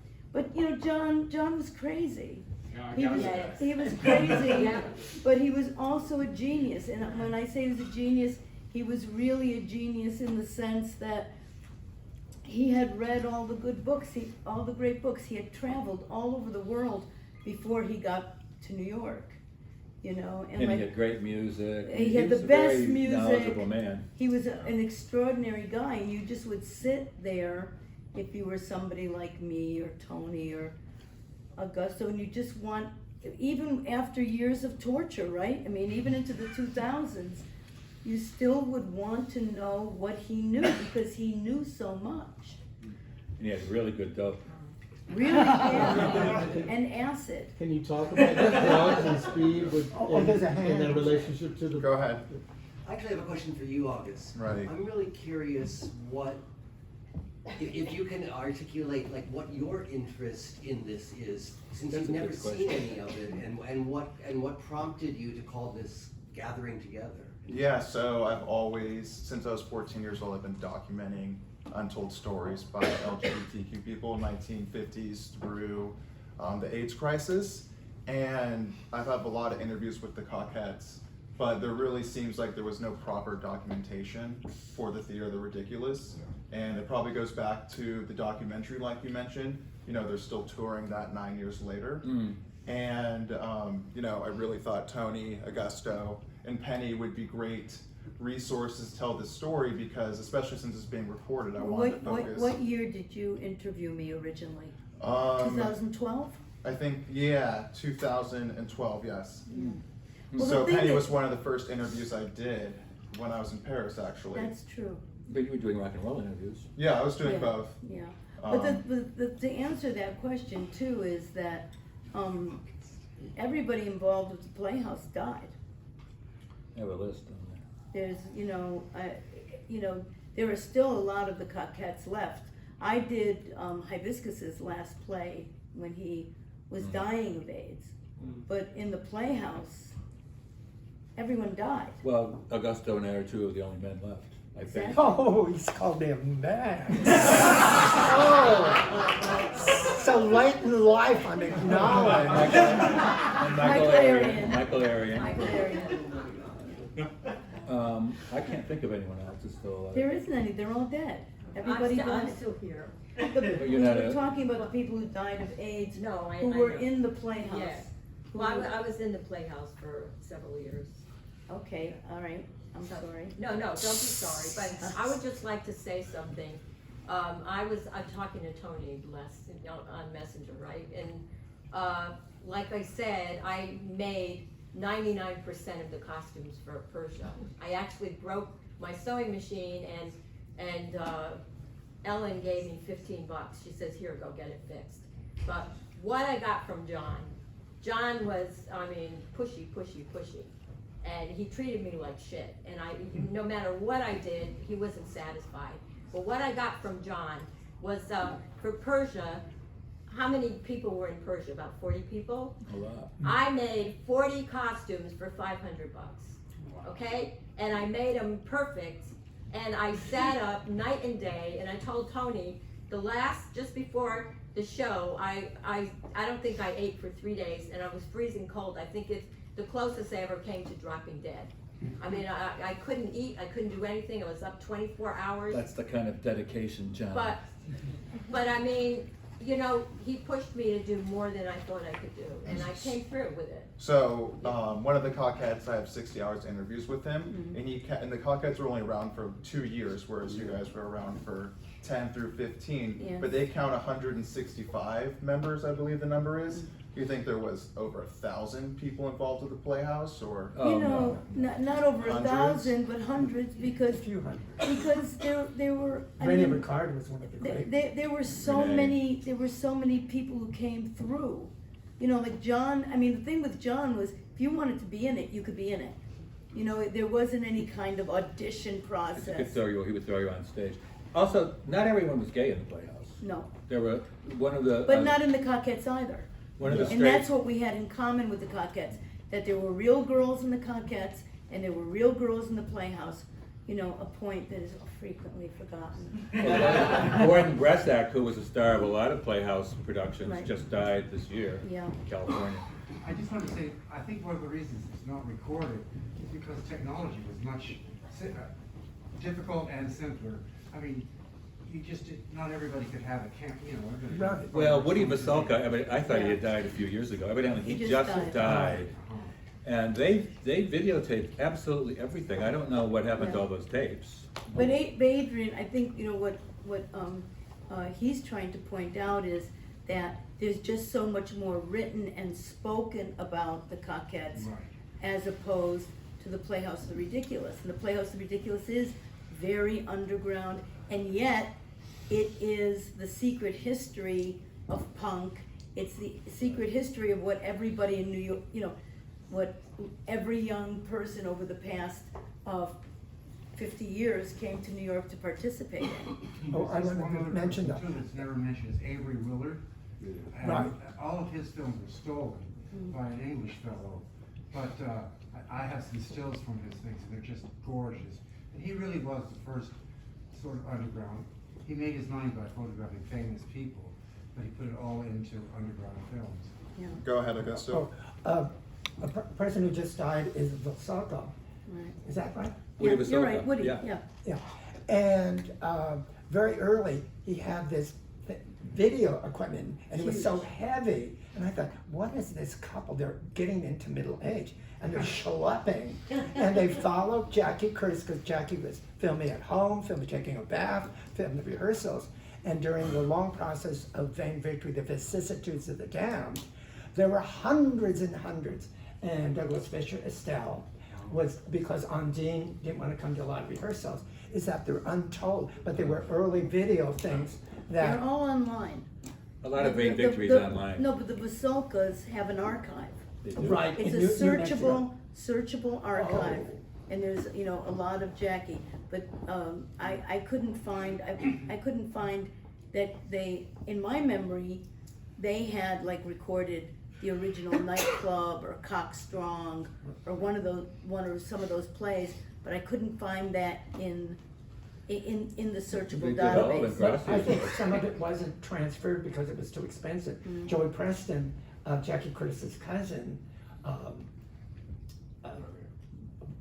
John was crazy. He was crazy, but he was also a genius. And when I say he was a genius, he was really a genius in the sense that he had read all the good books, all the great books. He had traveled all over the world before he got to New York, and he had great music. He had was the a best very music. knowledgeable man. He was an extraordinary guy, and you just would sit there if you were somebody like me or Tony or Augusto, and you just want, even after years of torture, right? I mean, even into the 2000s, you still would want to know what he knew because he knew so much. And he had really good dope. really bad, and acid. Can you talk about that, drugs and speed with, Oh, there's a in hand. that relationship to the? Go ahead. I actually have a question for you, August. Right. I'm really curious what, if you can articulate like what your interest in this is, since That's you've a never good seen question. any of it, and what prompted you to call this gathering together? Yeah, so I've always, since I was 14 years old, I've been documenting untold stories by LGBTQ people in 1950s through the AIDS crisis. And I've had a lot of interviews with the Cockettes, but there really seems like there was no proper documentation for the Theater of the Ridiculous. And it probably goes back to the documentary, like you mentioned. You know, they're still touring that 9 years later. And, you know, I really thought Tony, Agosto, and Penny would be great resources to tell this story because, especially since it's being recorded, I wanted to focus. What year did you interview me originally? 2012? I think, yeah, 2012, yes. Well, So the thing Penny is- was one of the first interviews I did when I was in Paris, actually. That's true, But you were doing rock and roll interviews. Yeah, I was doing Yeah. both. yeah. But to answer that question too is that, everybody involved with the Playhouse died. I have a list on There's, there are still a lot of the Cockettes left. I did Hibiscus's last play when he was dying of AIDS, but in the Playhouse, everyone died. there. Well, Augusto and I are two of the only men left, I think. Exactly. Oh, he's called me a man. Oh, so late in life, I'm acknowledged. And Michael Arian. Michael Arian. Michael Arian. I can't think of anyone else who's still alive. There isn't any, they're all dead. Everybody I'm died. still here. You're not We're a- talking about the people who died of AIDS, No, I who were know. in the Playhouse. Yeah. Who Well, were- I was in the Playhouse for several years. Okay, all right, I'm sorry. No, don't be sorry, but I would just like to say something. I'm talking to Tony on Messenger, right? And, like I said, I made 99% of the costumes for Persia. I actually broke my sewing machine and Ellen gave me $15. She says, here, go get it fixed. But what I got from John was, pushy. And he treated me like shit. And no matter what I did, he wasn't satisfied. But what I got from John was, for Persia, how many people were in Persia? About 40 people? A lot. I made 40 costumes for $500, okay? And I made them perfect, and I sat up night and day, and I told Tony, just before the show, I don't think I ate for 3 days, and I was freezing cold. I think it's the closest I ever came to dropping dead. I couldn't eat, I couldn't do anything, I was up 24 hours. That's the kind of dedication, John. But he pushed me to do more than I thought I could do, and I came through with it. So, one of the Cockettes, I have 60 hours interviews with him, and the Cockettes were only around for 2 years, whereas you guys were around for 10 through 15. Yeah. But they count 165 members, I believe the number is. Do you think there was over 1,000 people involved with the Playhouse, or? Oh, no. Not over Hundreds? 1,000, but hundreds, A because few hundred. there were, Renee Ricard was one of the great. there were so Renee. many people who came through. Like John, the thing with John was, if you wanted to be in it, you could be in it. There wasn't any kind of audition He process. would throw you on stage. Also, not everyone was gay in the Playhouse. No, There were, one of the. but not in the Cockettes either. One of the And that's straight, what we had in common with the Cockettes, that there were real girls in the Cockettes, and there were real girls in the Playhouse, a point that is frequently forgotten. Gordon Bresak, who was a star of a lot of Playhouse productions, Right. just died this year Yeah. in California. I just want to say, I think one of the reasons it's not recorded is because technology was much difficult and simpler. Not everybody could have a everybody- Right. Well, Woody Vasulka, I thought he had died a few years ago. Evidently, he He just just died. died. And they videotaped absolutely everything. I don't know what happened to Yeah. all those tapes. But Adrian, I think, what he's trying to point out is that there's just so much more written and spoken about the Cockettes Right. as opposed to the Playhouse of the Ridiculous. And the Playhouse of the Ridiculous is very underground, and yet it is the secret history of punk. It's the secret history of what everybody in New York, what every young person over the past 50 years came to New York to participate in. Oh, I Just wanted one to other mention person, that. too, that's never mentioned is Avery Willard. And Right. all of his films were stolen by an English fellow, but I have some stills from his things, and they're just gorgeous. And he really was the first sort of underground. He made his money by photographing famous people, but he put it all into underground films. Yeah, Go ahead, Augusto. A person who just died is Vassalko. right. Is that right? Woody Yeah, you're Vassalko, right, Woody, yeah. yeah. Yeah. And very early, he had this video equipment, and it was so heavy. And I thought, what is this couple? They're getting into middle age, and they're schlepping. And they followed Jackie Curtis, because Jackie was filming at home, taking a bath, filming the rehearsals. And during the long process of Vain Victory, the vicissitudes of the Damned, there were hundreds and hundreds. And Douglas Fisher, Estelle, was because Undine didn't want to come to a lot of rehearsals, is that they're untold, but they were early video things that. They're all online. A lot of Vain The- Victories the- online. No, but the Vasilkas have an archive. They do. Right. It's in a New Mexico. searchable archive, Oh. and there's, a lot of Jackie, but, I couldn't find that they, in my memory, they had like recorded the original Nightclub or Cockstrong or one or some of those plays, but I couldn't find that in the searchable They did all of it, database. right? I think some of it wasn't transferred because it was too expensive. Joey Preston, Jackie Curtis's cousin,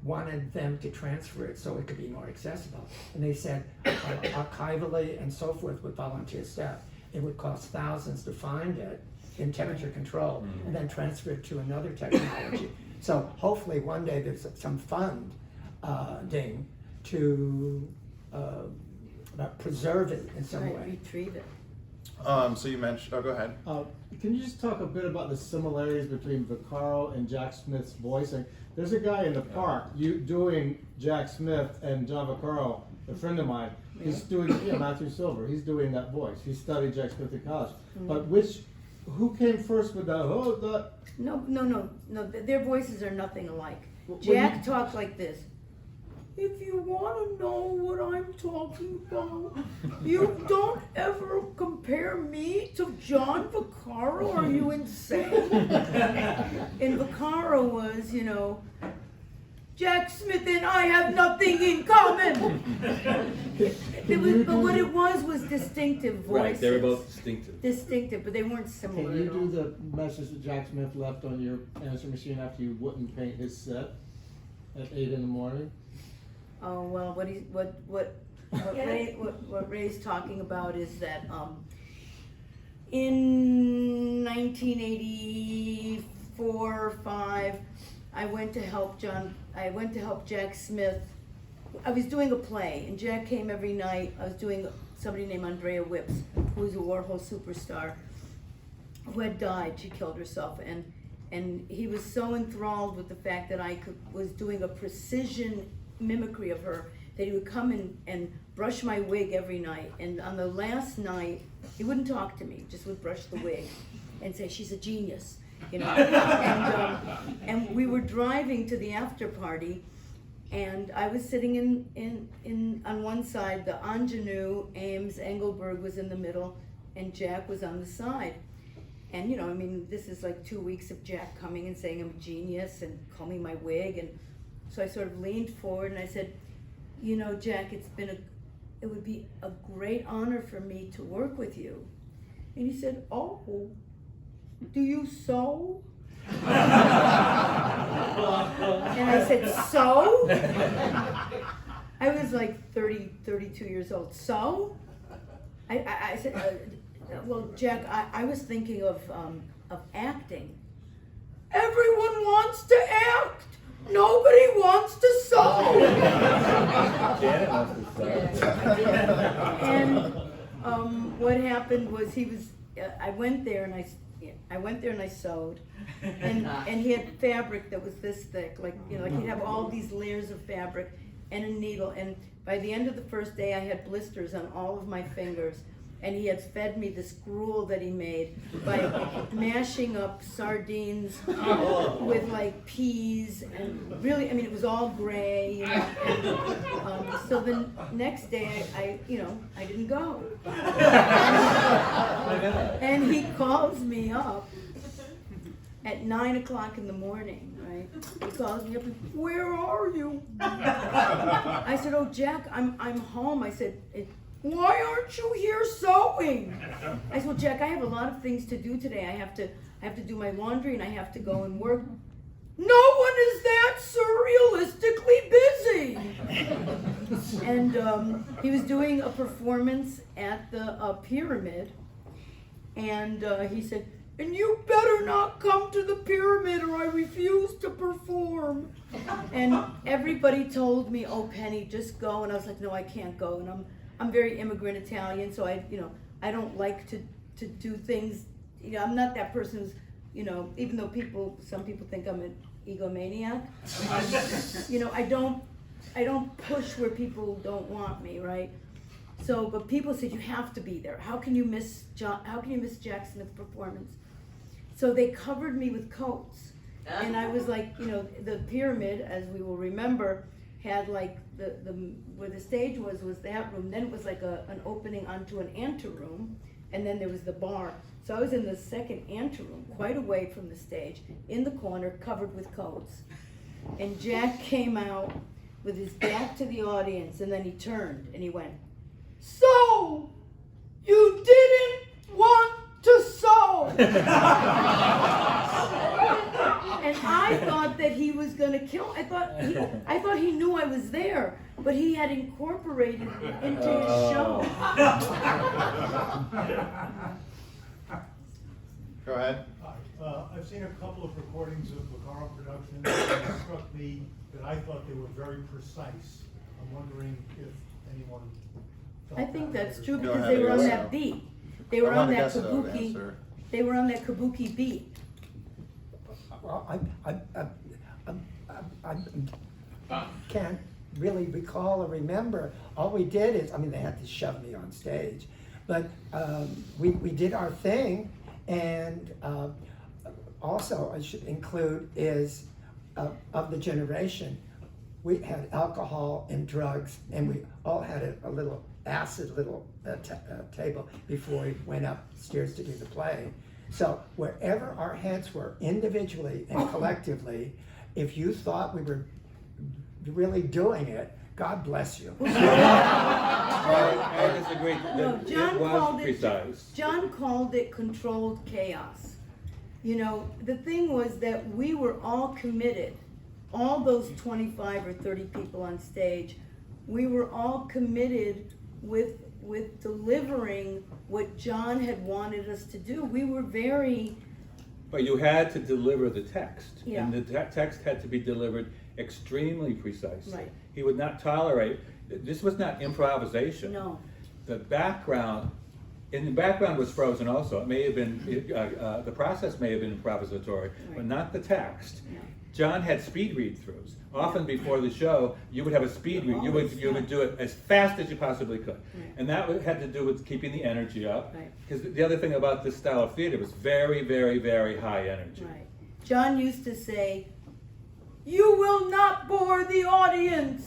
wanted them to transfer it so it could be more accessible. And they said archivally and so forth with volunteer staff, it would cost thousands to find it in temperature control and then transfer it to another technology. So hopefully one day there's some funding to preserve it in some Right, way. retrieve it. So you mentioned, oh, go ahead. Can you just talk a bit about the similarities between Vaccaro and Jack Smith's voicing? There's a guy in the park doing Jack Smith and John Vaccaro, a friend of mine. He's doing, Matthew Silver. He's doing that voice. He studied Jack Smith in college. But who came first with that? No, their voices are nothing alike. Well, Jack talks like this. If you want to know what I'm talking about, you don't ever compare me to John Vaccaro. Are you insane? And Vaccaro was, Jack Smith and I have nothing in common. But what it was distinctive voices. Right, they were both distinctive. Distinctive, but they weren't similar Can you at all. do the message that Jack Smith left on your answer machine after you wouldn't paint his set at 8 in the morning? Oh, well, what Ray's talking about is that, in 1984 or 5, I went to help Jack Smith. I was doing a play, and Jack came every night. I was doing somebody named Andrea Whips, who was a Warhol superstar, who had died. She killed herself, and he was so enthralled with the fact that I was doing a precision mimicry of her that he would come and brush my wig every night. And on the last night, he wouldn't talk to me, just would brush the wig and say, "She's a genius," And we were driving to the after party, and I was sitting in on one side. The ingenue, Ames Engelberg, was in the middle, and Jack was on the side. And this is like 2 weeks of Jack coming and saying I'm a genius and combing my wig, and so I sort of leaned forward and I said, Jack, it would be a great honor for me to work with you. And he said, "Oh, do you sew?" And I said, "So?" I was like 32 years old. "So?" I said, "Well, Jack, I was thinking of acting." "Everyone wants to act. Nobody wants to sew." Janet wants to start. And what happened was I went there and I sewed, and he had fabric that was this thick, like he'd have all these layers of fabric and a needle, and by the end of the first day I had blisters on all of my fingers, and he had fed me this gruel that he made by mashing up sardines with like peas, and really, I mean, it was all gray, you know. And, so the next day, I didn't go. And he calls me up at 9 o'clock in the morning, right? He calls me up and, where are you? I said, oh, Jack, I'm home. I said, why aren't you here sewing? I said, well, Jack, I have a lot of things to do today. I have to do my laundry and I have to go and work. No one is that surrealistically busy. And he was doing a performance at the Pyramid, and he said, and you better not come to the Pyramid or I refuse to perform. And everybody told me, oh, Penny, just go. And I was like, no, I can't go. And I'm very immigrant Italian, so I don't like to do things, I'm not that person who's, even though some people think I'm an egomaniac, I don't push where people don't want me, right? So, but people said, you have to be there. How can you miss Jack Smith's performance? So they covered me with coats. And I was like, the Pyramid, as we will remember, had like the where the stage was that room. Then it was like an opening onto an anteroom, and then there was the bar. So I was in the second anteroom, quite away from the stage, in the corner, covered with coats. And Jack came out with his back to the audience, and then he turned and he went, so you didn't want to sew. And I thought that he was gonna kill. I thought he knew I was there, but he had incorporated it into his show. Go ahead. I've seen a couple of recordings of Vaccaro productions, and it struck me that I thought they were very precise. I'm wondering if anyone felt I think that that's way. true Go because ahead, they were on Agosto. that beat. They were I on wanna that guess it over the kabuki. answer. They were on that kabuki beat. Well, I can't really recall or remember. All we did is, they had to shove me on stage, but we did our thing, and also I should include is of the generation, we had alcohol and drugs, and we all had a little acid table before we went upstairs to do the play. So wherever our heads were, individually and collectively, if you thought we were really doing it, God bless you. I disagree. No, It was precise. John called it controlled chaos. The thing was that we were all committed, all those 25 or 30 people on stage, we were all committed with delivering what John had wanted us to do. We were very... But you had to deliver the text, Yeah. and the text had to be delivered extremely precisely. Right. He would not tolerate, this was not improvisation. No. The background was frozen also. It may have been, the process may have been improvisatory, but Right. not the text. No. John had speed read-throughs. Often before the show, you would have a speed read. You Always, would do it as fast as you possibly could. Right. And that had to do with keeping the energy up. Right. Because the other thing about this style of theater was very, very, very high energy. Right. John used to say, you will not bore the audience.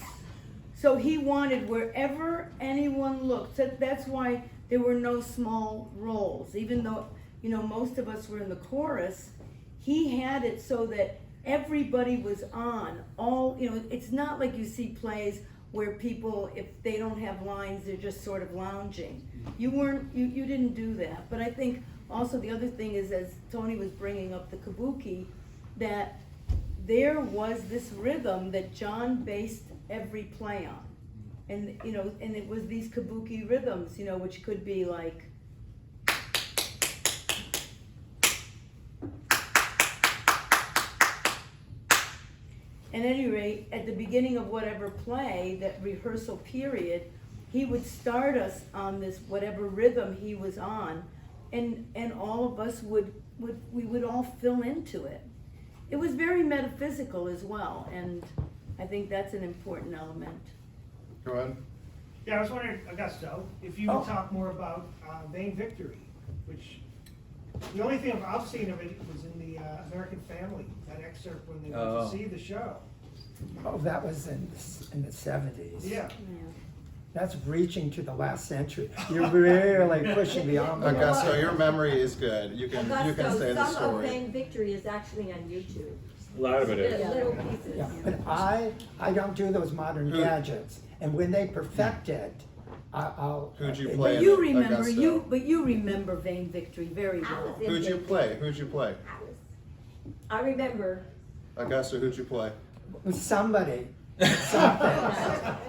So he wanted wherever anyone looked. So that's why there were no small roles. Even though, most of us were in the chorus, he had it so that everybody was on. It's not like you see plays where people, if they don't have lines, they're just sort of lounging. You didn't do that. But I think also the other thing is, as Tony was bringing up the kabuki, that there was this rhythm that John based every play on. And, and it was these kabuki rhythms, which could be like, at any rate, at the beginning of whatever play, that rehearsal period, he would start us on this whatever rhythm he was on, and all of us would all fill into it. It was very metaphysical as well, and I think that's an important element. Go ahead. Yeah, I was wondering, Augusto, if you would talk more about Vain Victory, which, the only thing I've seen of it was in the American Family, that excerpt when they went to see the show. Oh, that was in the 70s. Yeah. That's reaching to the last century. You're really pushing the envelope. Augusto, your memory is good. You can say the Some of story. Vain Victory is actually on YouTube. A lot of it is. Little pieces. Yeah, but I don't do those modern gadgets, and when they perfect it, I'll. Who'd you play? But you remember, Augusto. but you remember Vain Victory very I well. was in Who'd you Vain play? Victory. Who'd you play? I remember. Augusto, who'd you play? Somebody, something.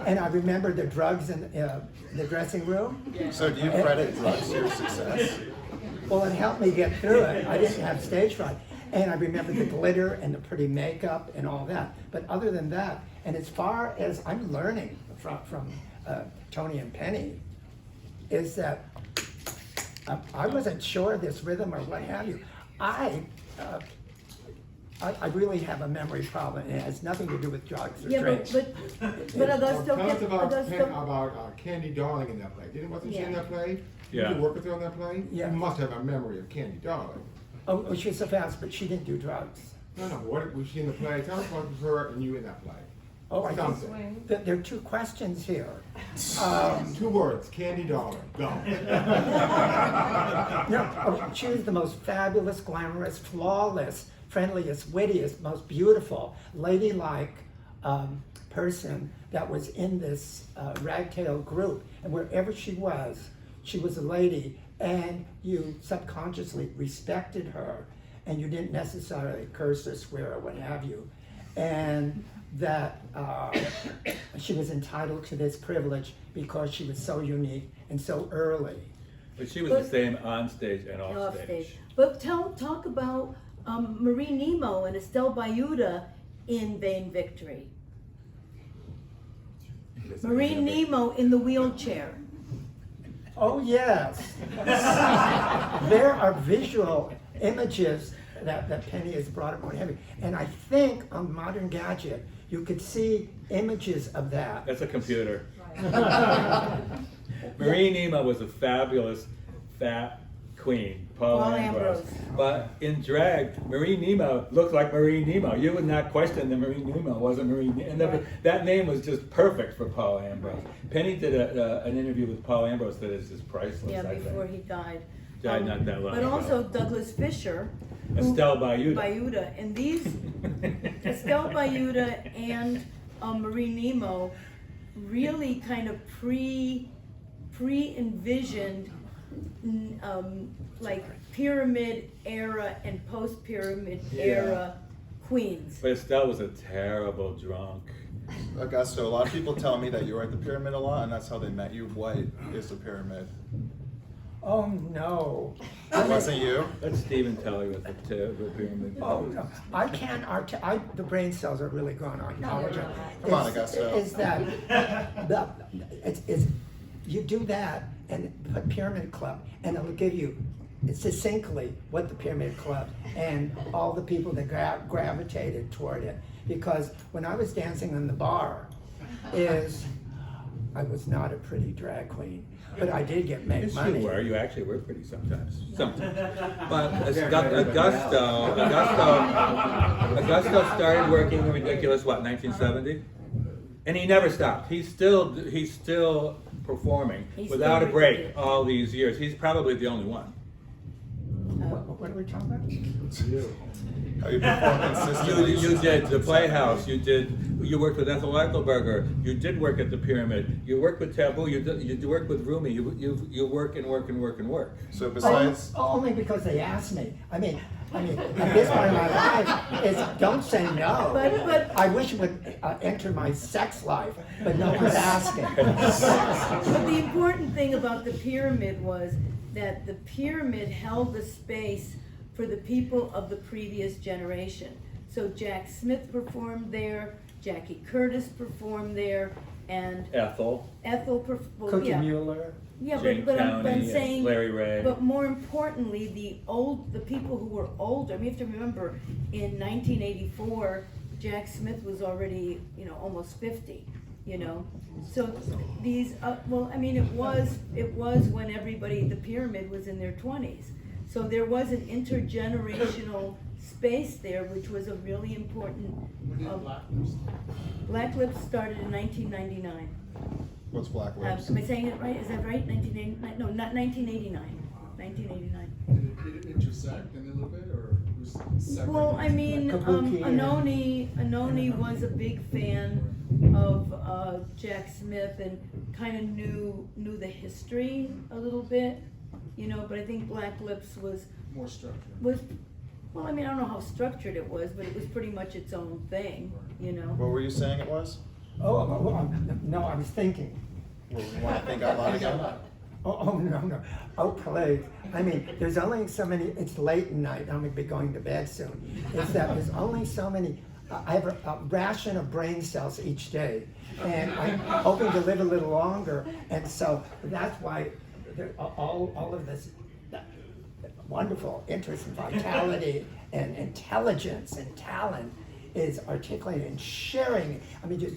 And I remember the drugs in the dressing room. So do you credit drugs to your success? Well, it helped me get through it. I didn't have stage fright. And I remember the glitter and the pretty makeup and all that. But other than that, and as far as I'm learning from Tony and Penny, is that I wasn't sure of this rhythm or what have you. I really have a memory problem, and it has nothing to do with drugs or Yeah, drinks. but Augusto, Tell us about Augusto, Candy Darling in that play. Wasn't she in Yeah. that play? Yeah. Did you work with her on that play? Yeah. You must have a memory of Candy Darling. Oh, she's so fast, but she didn't do drugs. No, what was she in the play? Tell us about her and you in that play. Oh, I Something. think there are two questions here. 2 words, Candy Darling, go. She was the most fabulous, glamorous, flawless, friendliest, wittiest, most beautiful, ladylike person that was in this ragtail group. And wherever she was a lady, and you subconsciously respected her, and you didn't necessarily curse or swear or what have you. And that she was entitled to this privilege because she was so unique and so early. But she was the same on stage and off stage. But talk about Marie Nemo and Estelle Bayuda in Vain Victory. Marie Nemo in the wheelchair. Oh, yes. There are visual images that Penny has brought up on heavy. And I think on Modern Gadget, you could see images of that. That's a computer. Marie Nemo was a fabulous fat queen, Paul Ambrose. But in drag, Marie Nemo looked like Marie Nemo. You would not question that Marie Nemo wasn't Marie Nemo. And that name was just perfect for Paul Ambrose. Penny did an interview with Paul Ambrose that is just priceless. Yeah, I think. before he died. Died not that long But ago. also Douglas Fisher. Estelle Bayuda. Bayuda. And these, Estelle Bayuda and Marie Nemo really kind of pre-envisioned like pyramid era and post-pyramid era queens. But Estelle was a terrible drunk. Augusto, a lot of people tell me that you were at the pyramid a lot, and that's how they met you. What is the pyramid? Oh, no. It wasn't you? Let Stephen tell you what the pyramid. Oh, no. I can't, the brain cells are really gone on college. Come on, Augusto. Is that, you do that and put Pyramid Club, and it'll give you succinctly what the Pyramid Club and all the people that gravitated toward it. Because when I was dancing in the bar, I was not a pretty drag queen, but I did make Yes, money. you were. You actually were pretty sometimes. Sometimes. But Augusto started working in Ridiculous, what, 1970? And he never stopped. He's still performing without a break all these years. He's probably the only one. What are we talking about? How you perform consistently. You did the Playhouse. You worked with Ethel Eichelberger. You did work at the Pyramid. You worked with Taboo. You worked with Rumi. You work and work and work and work. So besides, Only because they asked me. I mean, at this point in my life, don't say no. But I wish it would enter my sex life, but no one's asking. But the important thing about the pyramid was that the pyramid held the space for the people of the previous generation. So Jack Smith performed there, Jackie Curtis performed there, and Ethel. Cookie Mueller. Yeah, Jane but I'm County, saying, Larry Ray. but more importantly, the people who were older. I mean, you have to remember, in 1984, Jack Smith was already, almost 50. you know? So these, well, I mean, it was when everybody, the pyramid was in their 20s. So there was an intergenerational space there, which was a really important. Black Lips started in 1999. What's Black Lips? Am I saying it right? Is that right? 1989? No, not 1989. 1989. Did it intersect in a little bit, or was it separate? Well, I mean, Kabuki and- Anoni was a big fan of Jack Smith and kind of knew the history a little bit, you know. But I think Black Lips was More structured. Well, I mean, I don't know how structured it was, but it was pretty much its own thing, you know. What were you saying it was? No, I was thinking. Well, you want to think out loud again? No. Oh, please. I mean, there's only so many, it's late at night, I'm gonna be going to bed soon. It's that there's only so many, I have a ration of brain cells each day, and I'm hoping to live a little longer, and so that's why all of this wonderful interest and vitality and intelligence and talent is articulated and sharing, I mean, just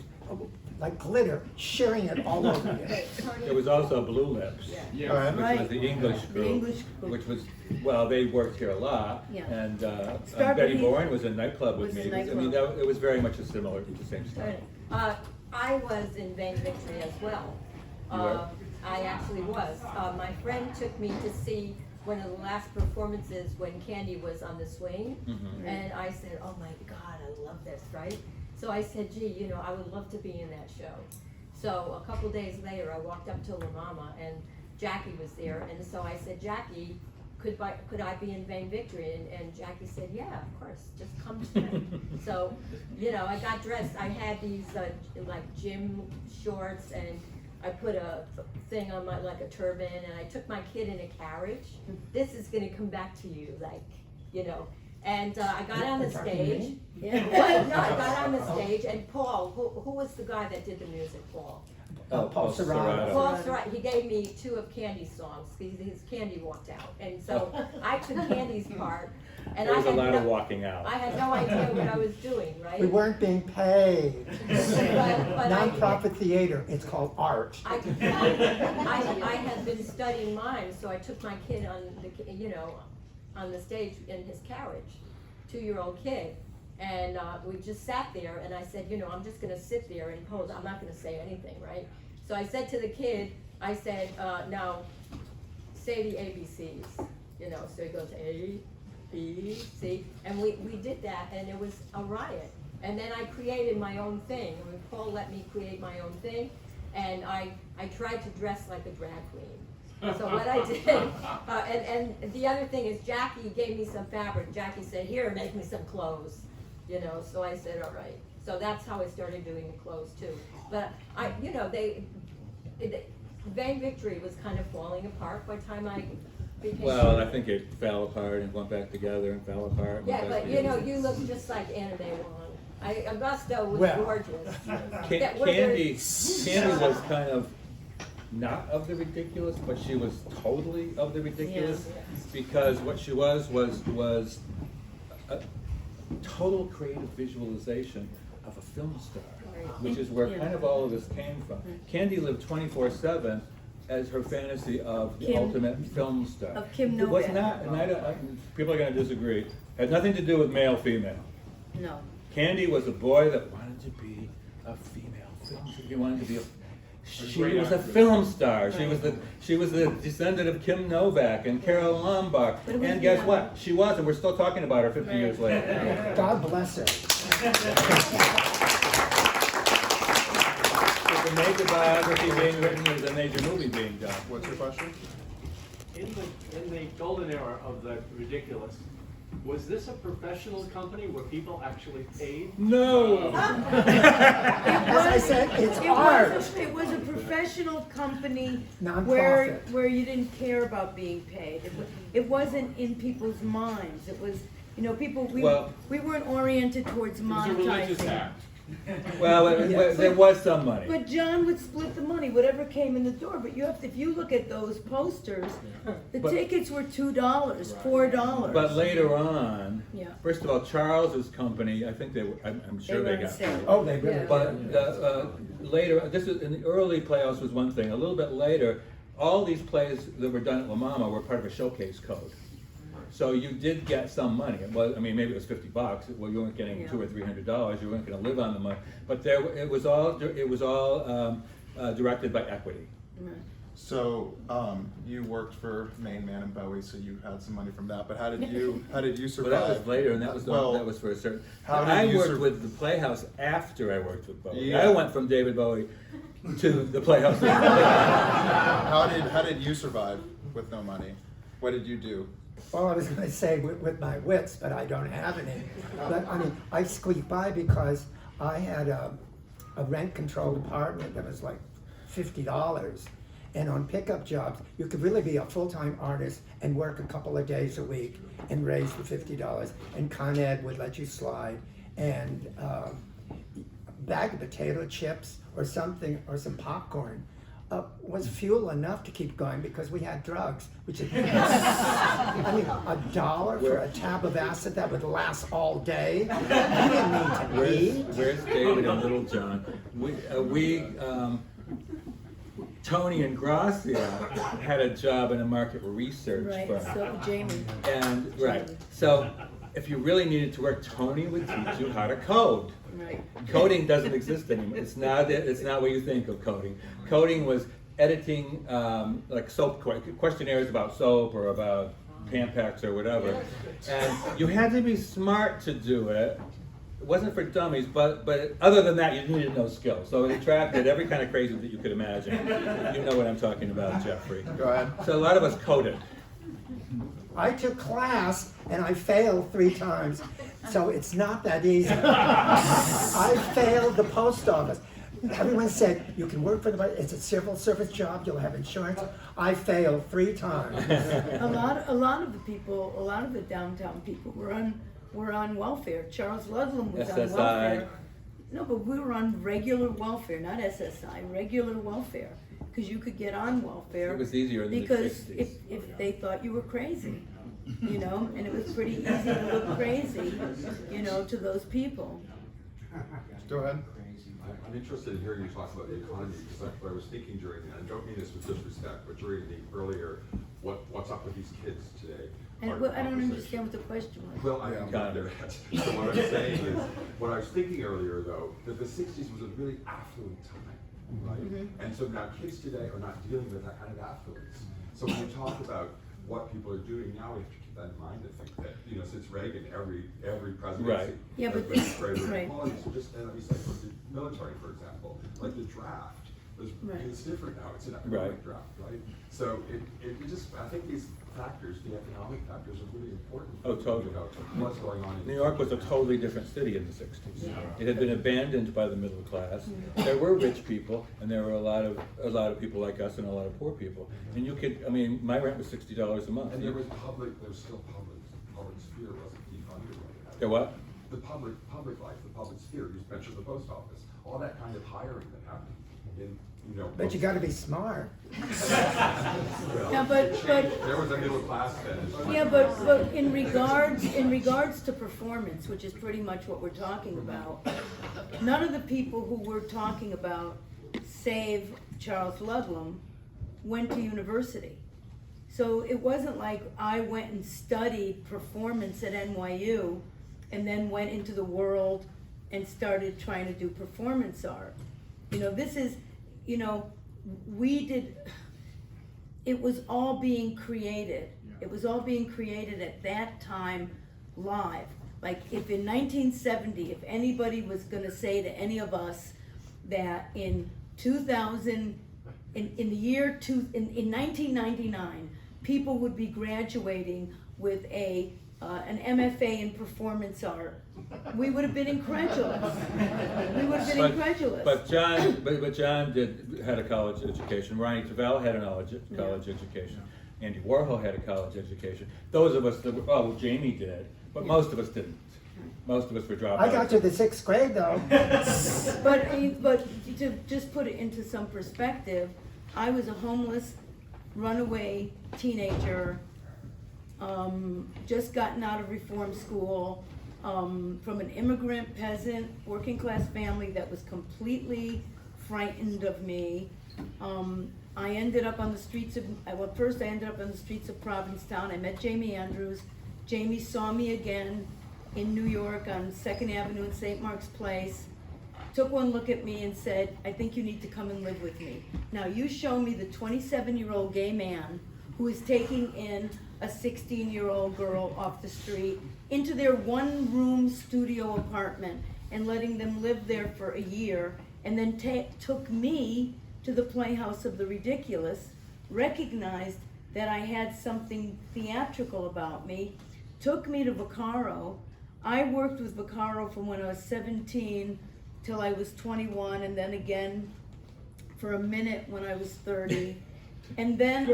like glitter, sharing it all over you. There was also Blue Lips, Yeah. which was the English The group, English group. which was, well, they worked here a lot, Yeah. and Started Betty in- Bourne was in nightclub with was me. in I mean, nightclub. it was very much a similar, the same style. I was in Vain Victory as well. You were? I actually was. My friend took me to see one of the last performances when Candy was on the swing. Mhm. And I said, oh my God, I love this, right? So I said, gee, you know, I would love to be in that show. So a couple days later, I walked up to La Mama and Jackie was there. And so I said, Jackie, could I be in Vain Victory? And Jackie said, yeah, of course, just come tonight. So, you know, I got dressed. I had these like gym shorts, and I put a thing on my, like a turban, and I took my kid in a carriage. This is gonna come back to you, like, you know. And I got on the stage. Yeah. No, I got on the stage, and Paul, who was the guy that did the music, Paul? Paul Serrato. Paul's right, he gave me 2 of Candy's songs, his Candy walked out, and so I took Candy's part, and There I was a had lot of no, walking out. I had no idea what I was doing, right? We weren't being paid. But Nonprofit theater, it's called art. I had been studying mime, so I took my kid on the, you know, on the stage in his carriage, 2-year-old kid. And we just sat there, and I said, you know, I'm just gonna sit there and pose, I'm not gonna say anything, right? So I said to the kid, I said, now, say the ABCs, you know, so he goes A, B, C, and we did that, and it was a riot. And then I created my own thing, I mean, Paul let me create my own thing, and I tried to dress like a drag queen. So what I did, and the other thing is Jackie gave me some fabric. Jackie said, here, make me some clothes, you know, so I said, all right. So that's how I started doing the clothes too. But you know, Vain Victory was kind of falling apart by the time I became. Well, I think it fell apart and went back together and fell apart. and Yeah, went back but you know, together. you look just like Anna Mae Wong. Augusto was Well. gorgeous. Candy was kind of not of the ridiculous, but she was totally of the ridiculous, because what she was a total creative visualization of a film star, which is where kind of all of this came from. Candy lived 24/7 as her fantasy of the Kim- ultimate film star. of Kim It was Novak. not, people are going to disagree. Had nothing to do with male, female. No. Candy was a boy that wanted to be a female film star. He wanted to be she great was a actress. film star. She was the descendant of Kim Novak and Carol Lombard. But it was And guess the- what? She was, and we're still talking about her 50 years later. God bless her. There's a major biography being written, there's a major movie being done. What's your question? In the golden era of the ridiculous, was this a professional company where people actually paid? No! As I said, it's art. It was a professional company Nonprofit. where you didn't care about being paid. It wasn't in people's minds. It was, you know, we Well- weren't oriented towards It was a religious monetizing. act. Well, there was some money. But John would split the money, whatever came in the door, but you have to, if you look at those posters, the But- tickets were $2, $4. But later on, Yeah. first of all, Charles's company, I think they were, I'm sure They they were got insane. paid. Oh, they really Yeah. did. But later, this is in the early playoffs was one thing. A little bit later, all these plays that were done at La Mama were part of a showcase code. So you did get some money. It was, I mean, maybe it was $50. Well, you weren't getting Yeah. $200 or $300. You weren't going to live on the money. But it was all directed by equity. Right. So, you worked for Main Man and Bowie, so you had some money from that, but how did you But survive? that was later, and that was Well, for a certain. how did I you worked sur- with the Playhouse after I worked with Bowie. Yeah. I went from David Bowie to the Playhouse. How did you survive with no money? What did you do? Well, I was gonna say with my wits, but I don't have any. But I mean, I squeaked by because I had a rent-controlled apartment that was like $50. And on pickup jobs, you could really be a full-time artist and work a couple of days a week and raise the $50. And Con Ed would let you slide. And a bag of potato chips or something, or some popcorn, was fuel enough to keep going because we had drugs, which is, I mean, $1 for a tab of acid that would last all day. You didn't need to eat. Where's David and Little John? Tony and Gracia had a job in a market research Right, firm. so Jamie. And, right, so if you really needed to work, Tony would teach you how to code. Right. Coding doesn't exist anymore. It's not what you think of coding. Coding was editing like soap questionnaires about soap or about Tampax or whatever. And you had to be smart to do it. It wasn't for dummies, but other than that, you needed no skill. So it attracted every kind of crazy that you could imagine. You know what I'm talking about, Jeffrey. Go ahead. So a lot of us coded. I took class and I failed 3 times, so it's not that easy. I failed the post office. Everyone said, you can work for it's a civil service job, you'll have insurance. I failed 3 times. A lot of the downtown people were on welfare. Charles Ludlam was on SSI. welfare. No, but we were on regular welfare, not SSI, regular welfare, because you could get on welfare. It was easier in the Because 60s. if they thought you were crazy, you know, and it was pretty easy to look crazy, you know, to those people. Go ahead. I'm interested in hearing you talk about the economy, because I was thinking during, and I don't mean this with disrespect, but during the earlier, what's up with these kids today? And part of the I don't conversation. understand what the question was. Well, I'm not there yet. So what I'm saying is, what I was thinking earlier though, that the 60s was a really affluent time, right? Mhm. And so now kids today are not dealing with that kind of affluence. So when you talk about what people are doing now, we have to keep that in mind, to think that, you know, since Reagan, every presidency. Right. Yeah, but has been greater right. inequality. So just, let me say, for the military, for example, like the draft, Right. it's different now, it's an Right. economic draft, right? So it just, I think these factors, the economic factors are really important. Oh, totally. About what's going on in New York was a totally different city in the 60s. It had been abandoned by the middle class. There were rich people, and there were a lot of people like us and a lot of poor people. And you could, I mean, my rent was $60 a month. And there was still public sphere wasn't defunded. Right? The what? The public life, the public sphere, you mentioned the post office, all that kind of hiring that happened in, you know. But you gotta be smart. Yeah, but There was a middle class then. yeah, but in regards to performance, which is pretty much what we're talking about, none of the people who we're talking about, save Charles Ludlam, went to university. So it wasn't like I went and studied performance at NYU and then went into the world and started trying to do performance art. You know, this is, you know, it was all being created. It was all being created at that time live. Like if in 1970, if anybody was gonna say to any of us that in 1999, people would be graduating with an MFA in performance art, we would have been incredulous. We would have been incredulous. But John had a college education. Ronnie Tavel had a college education. Andy Warhol had a college education. Those of us that Jamie did, but most of us didn't. Most of us were dropouts. I got to the 6th grade though. But to just put it into some perspective, I was a homeless, runaway teenager, just gotten out of reform school, from an immigrant, peasant, working class family that was completely frightened of me. I ended up on the streets of, well, first I ended up on the streets of Provincetown. I met Jamie Andrews. Jamie saw me again in New York on 2nd Avenue in St. Mark's Place, took one look at me and said, I think you need to come and live with me. Now you show me the 27-year-old gay man who is taking in a 16-year-old girl off the street into their one-room studio apartment and letting them live there for a year, and then took me to the Playhouse of the Ridiculous, recognized that I had something theatrical about me, took me to Vaccaro. I worked with Vaccaro from when I was 17 till I was 21, and then again for a minute when I was 30. And then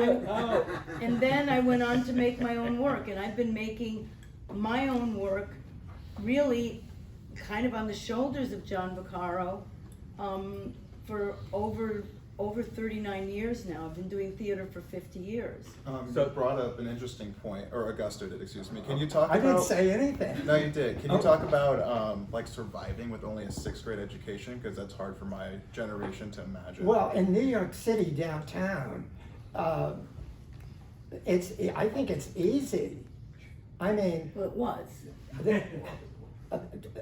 I went on to make my own work, and I've been making my own work really kind of on the shoulders of John Vaccaro for over 39 years now. I've been doing theater for 50 years. You brought up an interesting point, or Augusto did, excuse me. Can you talk about... I didn't say anything. No, you did. Can you talk about like surviving with only a 6th grade education? Because that's hard for my generation to imagine. Well, in New York City downtown, I think it's easy. I mean... Well, it was.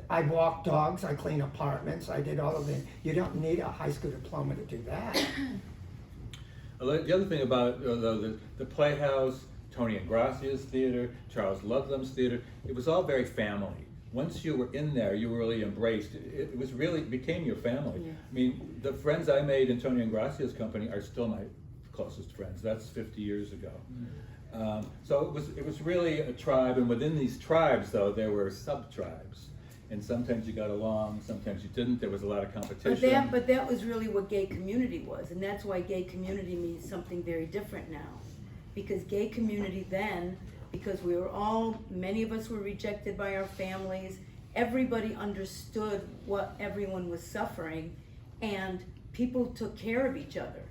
I walk dogs, I clean apartments, I did all of it. You don't need a high school diploma to do that. The other thing about the Playhouse, Tony Ingrazia's theater, Charles Ludlam's theater, it was all very family. Once you were in there, you were really embraced. It was really became your family. Yeah. I mean, the friends I made in Tony Ingrazia's company are still my closest friends. That's 50 years ago. So it was really a tribe, and within these tribes, though, there were sub-tribes. And sometimes you got along, sometimes you didn't. There was a lot of competition. But that was really what gay community was, and that's why gay community means something very different now. Because gay community then, because we were all, many of us were rejected by our families, everybody understood what everyone was suffering, and people took care of each other.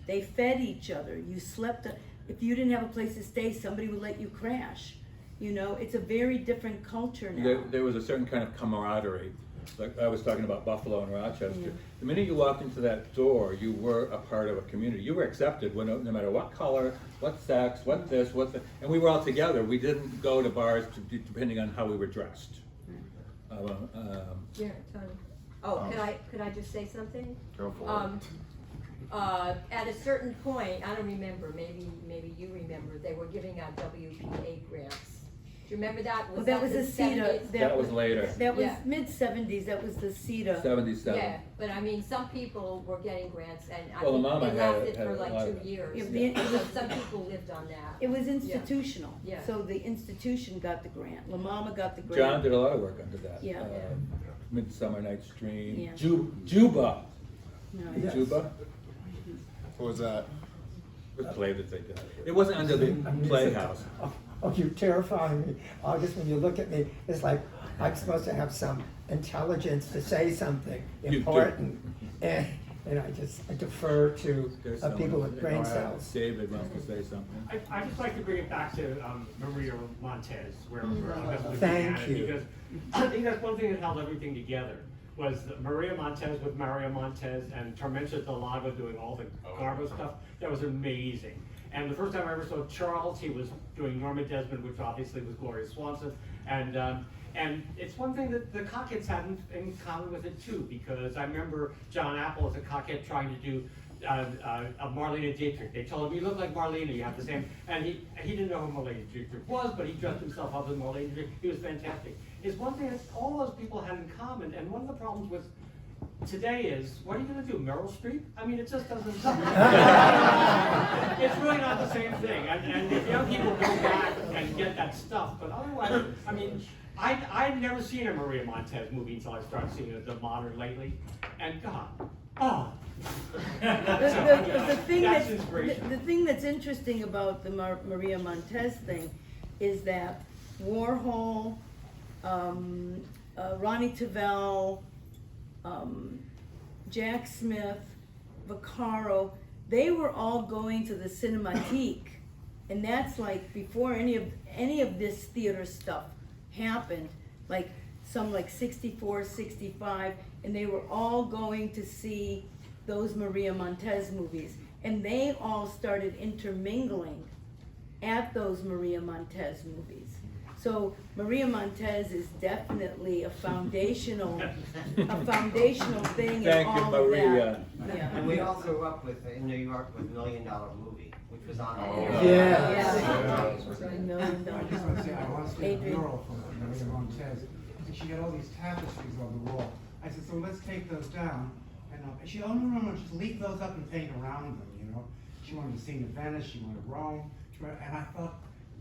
They fed each other. You slept, if you didn't have a place to stay, somebody would let you crash. You know, it's a very different culture now. There was a certain kind of camaraderie. Like I was talking about Buffalo and Rochester. Yeah. The minute you walked into that door, you were a part of a community. You were accepted no matter what color, what sex, what this, what that. And we were all together. We didn't go to bars depending on how we were dressed. Yeah, Tony. Oh, could I just say something? Go for it. At a certain point, I don't remember, maybe you remember, they were giving out WPA grants. Do you remember that? Well, that was the CETA. That was later. That was mid-70s, that was the CETA. 77. Yeah, but I mean, some people were getting grants, and I Well, think Mama it had lasted for a lot like of 2 years. Yeah. So some people lived on that. It was institutional. Yeah. So the institution got the grant. La Mama got the grant. John did a lot of work under that. Yeah. Midsummer Night's Dream. Yeah. Juba. No, Yes. Juba. What was that? It was a play that they did. It wasn't under the Playhouse. Oh, you're terrifying me. August, when you look at me, it's like I'm supposed to have some intelligence to say something important. And I defer to people with brain cells. David wants to say something. I just like to bring it back to Maria Montez, where Augusto Thank began, you. because I think that's one thing that held everything together. Was Maria Montez with Mario Montez and Tormentia Del Lago doing all the Garbo stuff. That was amazing. And the first time I ever saw Charles, he was doing Norma Desmond, which obviously was Gloria Swanson. And it's one thing that the Cockettes had in common with it too, because I remember John Apple as a Cockette trying to do a Marlene Dietrich. They told him, you look like Marlene, you have the same, and he didn't know who Marlene Dietrich was, but he dressed himself up as Marlene Dietrich. He was fantastic. It's one thing that all those people had in common, and one of the problems with today is, what are you going to do, Meryl Streep? I mean, it just doesn't. It's really not the same thing. And if young people go back and get that stuff, but otherwise, I mean, I'd never seen a Maria Montez movie until I started seeing the modern lately, and God, oh. The thing That's that's interesting about the Maria Montez thing is that Warhol, Ronnie Tavel, Jack Smith, Vaccaro, they were all going to the Cinematique, and that's like before any of this theater stuff happened, like some like 64, 65, and they were all going to see those Maria Montez movies, and they all started intermingling at those Maria Montez movies. So Maria Montez is definitely a foundational thing in Thank you, all of Maria. that. Yeah. And we all grew up with, in New York, with $1 Million Movie, which was on. Yeah. $1 million. I just want to say, I once did a mural for Maria Montez, and she had all these tapestries on the wall. I said, so let's take those down. And she, oh, no, just leave those up and paint around them, you know. She wanted the scene of Venice, she wanted Rome, and I thought,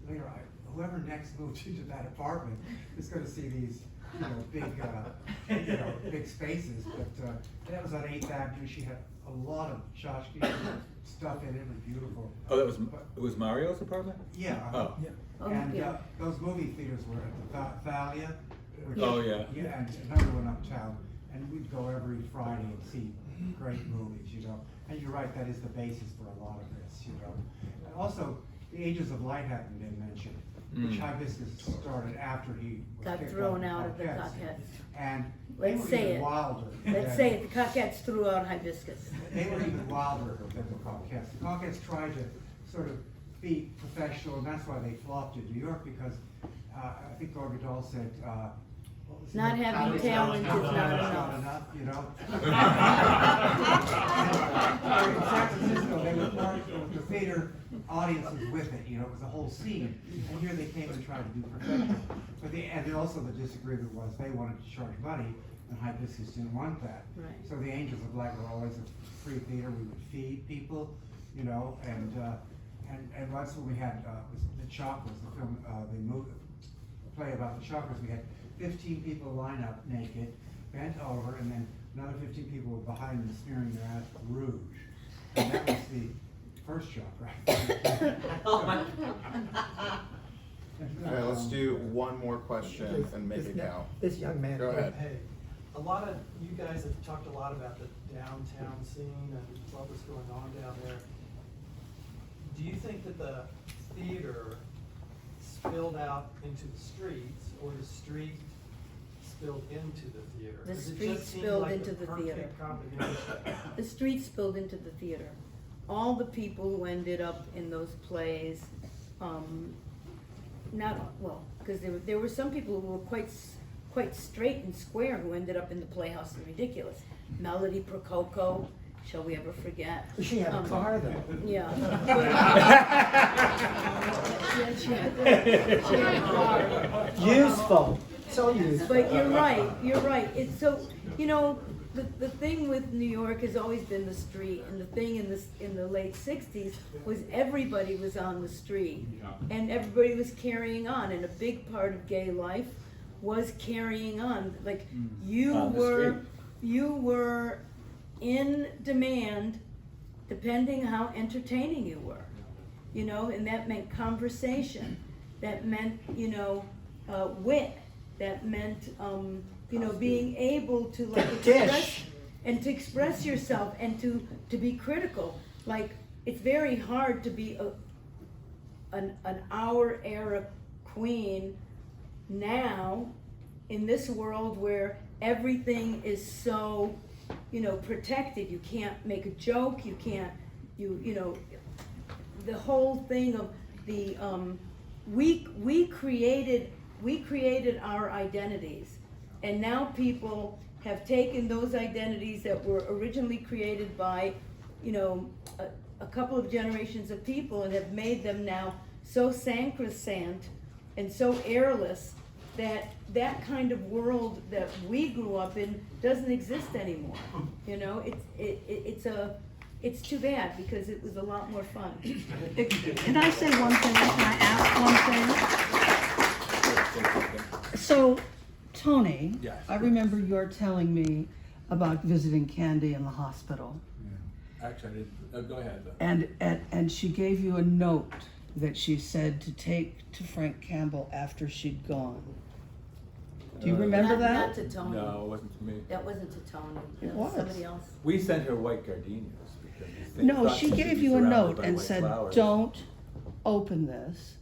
later, whoever next moved into that apartment is going to see these, big spaces. But that was on 8th Avenue. She had a lot of tchotchke stuff in it. It was beautiful. Oh, it was Mario's apartment? Yeah. Oh. And those movie theaters were at the Thalia. Oh, yeah. Yeah, and another one uptown. And we'd go every Friday and see great movies, you know. And you're right, that is the basis for a lot of this, you know. And also, the Ages of Light hadn't been mentioned, which Hibiscus started after he was Got kicked thrown out out of the Coquettes. And Let's they were say even it. wilder. Let's say it, the Coquettes threw out Hibiscus. They were even wilder than the Coquettes. The Coquettes tried to sort of be professional, and that's why they flopped in New York, because I think Gordon Goodall said, what was Not it? having talent is not enough, you know. In San Francisco, they were part of the theater audiences with it, you know, it was a whole scene. And here they came and tried to do professional. But and also the disagreement was they wanted to charge money, and Hibiscus didn't want that. Right. So the Angels of Light were always a free theater. We would feed people, you know, and once when we had the Chakras, the film, the play about the Chakras, we had 15 people line up naked, bent over, and then another 15 people were behind them smearing their ass with rouge. And that was the first chakra. Oh my All right, let's do one more question and make it count. This young man. Go ahead. Hey, a lot of you guys have talked a lot about the downtown scene and what was going on down there. Do you think that the theater spilled out into the streets, or the street spilled into the theater? The 'Cause it street just seemed spilled like into the perfect theater. combination. The street spilled into the theater. All the people who ended up in those plays, because there were some people who were quite straight and square who ended up in the Playhouse of the Ridiculous. Melody Prococo, shall we ever forget? She had a car though. Yeah. Yeah, she had a car. Useful, so useful. But you're right. It's so, you know, the thing with New York has always been the street, and the thing in the late 60s was everybody was on the street, and everybody was carrying on, and a big part of gay life was carrying on. Like you were in demand depending how entertaining you were, you know, and that meant conversation, that meant, you know, wit, that meant, you know, being able to like express yourself and to be critical. Like, it's very hard to be an our era queen now in this world where everything is so, you know, protected. You can't make a joke, you can't, you know, the whole thing of the, we created our identities, and now people have taken those identities that were originally created by, you know, a couple of generations of people, and have made them now so sacrosanct and so airless that that kind of world that we grew up in doesn't exist anymore. You know, it's too bad, because it was a lot more fun. Can I say one thing? Can I ask one thing? So, Tony, Yes. I remember you're telling me about visiting Candy in the hospital. Actually, I didn't. Go ahead. And she gave you a note that she said to take to Frank Campbell after she'd gone. Do you remember Not that? to Tony. No, it wasn't to me. That wasn't to Tony. It That was. somebody else. We sent her white gardenias because we No, thought she should gave be you a surrounded note by and white said, flowers. don't open this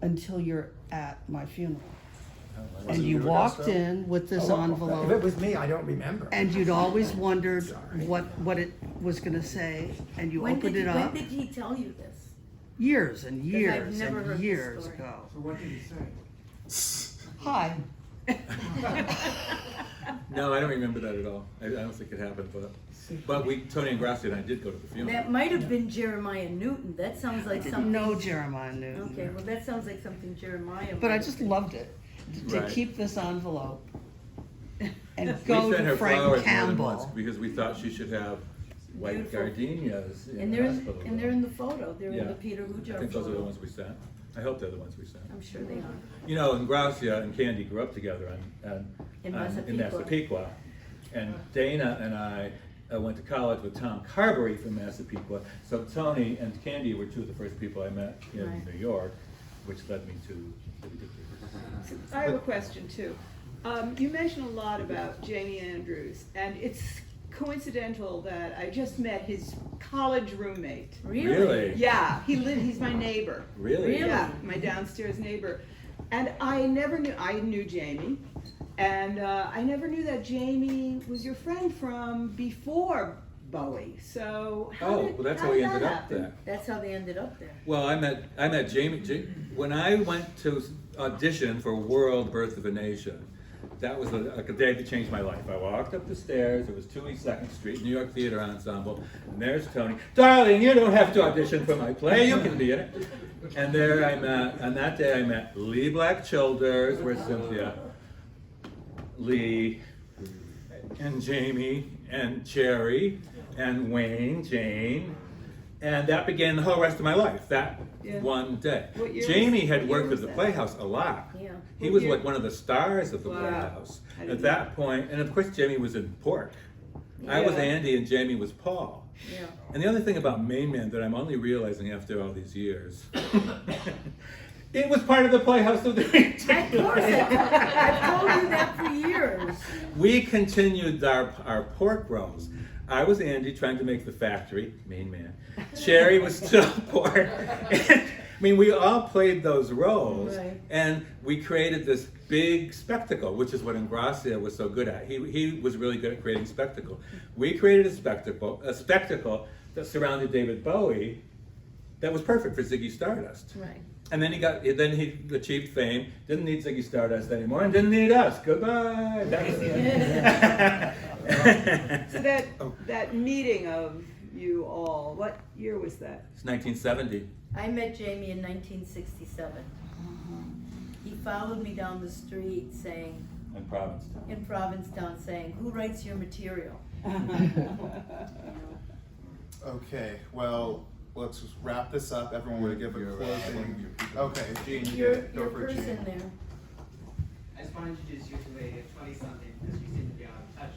until you're at my funeral. Was And it you you, walked Augusto? in with this If it envelope, was me, I don't remember. and you'd always wondered what it was gonna say, and you opened it up. When did he tell you this? Years and 'Cause I've years never heard and this years story. ago. So what did he say? Hi. No, I don't remember that at all. I don't think it happened, but Tony and Gracia and I did go to the funeral. That might have been Jeremiah Newton. That sounds like I something. didn't know Jeremiah Newton. Okay, well, that sounds like something Jeremiah. But might I have just been. loved it, to Right. keep this envelope and We go sent her to Frank flowers more than once Campbell. because we thought she should have white Beautiful. gardenias in And the they're hospital. and they're in the photo. They're Yeah. in the Peter I Hujar think those are the photo. ones we sent. I hope they're the ones we sent. I'm sure they are. You know, and Gracia and Candy grew up together In in Massapequa. Massapequa. And Dana and I went to college with Tom Carberry from Massapequa. So Tony and Candy were two of the first people I met in Right. New York, which led me to the ridiculous. I have a question too. You mentioned a lot about Jamie Andrews, and it's coincidental that I just met his college roommate. Really? Yeah, he's my neighbor. Really? Yeah, my downstairs neighbor. And I knew Jamie, and I never knew that Jamie was your friend from before Bowie. So Well, that's how we did ended that up happen? there. That's how they ended up there. Well, I met Jamie, when I went to audition for World Birth of a Nation. That was like a day that changed my life. I walked up the stairs, it was 2 East 2nd Street, New York Theater Ensemble, and there's Tony. Darling, you don't have to audition for my play, you can be in it. And there I met, on that day I met Lee Black Childers, where's Cynthia? Lee, and Jamie, and Cherry, and Wayne, Jane, and that began the whole rest of my life, that Yeah. one day. What year Jamie was- had what worked year with the was that? Playhouse a lot. Yeah. He What was year? like one of the stars of the Wow. Playhouse. I At didn't that point, and of course Jamie was in Pork. I was Yeah. Andy and Jamie was Paul. Yeah. And the other thing about Main Man that I'm only realizing after all these years, it was part of the Playhouse of the Of course, I've told you that for years. We continued our pork roles. I was Andy trying to make the factory, Main Man. Cherry was still Pork. I mean, we all played those roles, Right. and we created this big spectacle, which is what Ingracia was so good at. He was really good at creating spectacle. We created a spectacle that surrounded David Bowie that was perfect for Ziggy Stardust. Right. And then he achieved fame, didn't need Ziggy Stardust anymore, and didn't need us. Goodbye. That was the end. So that meeting of you all, what year was that? It's 1970. I met Jamie in 1967. He followed me down the street saying, In Provincetown. in Provincetown, saying, "Who writes your material?" Okay, well, let's just wrap this up. Everyone want to give a closing? Okay, Gene, you Your get it. Go for it, person Gene. there. I just want to introduce you to a 20-something because you seem to be out of touch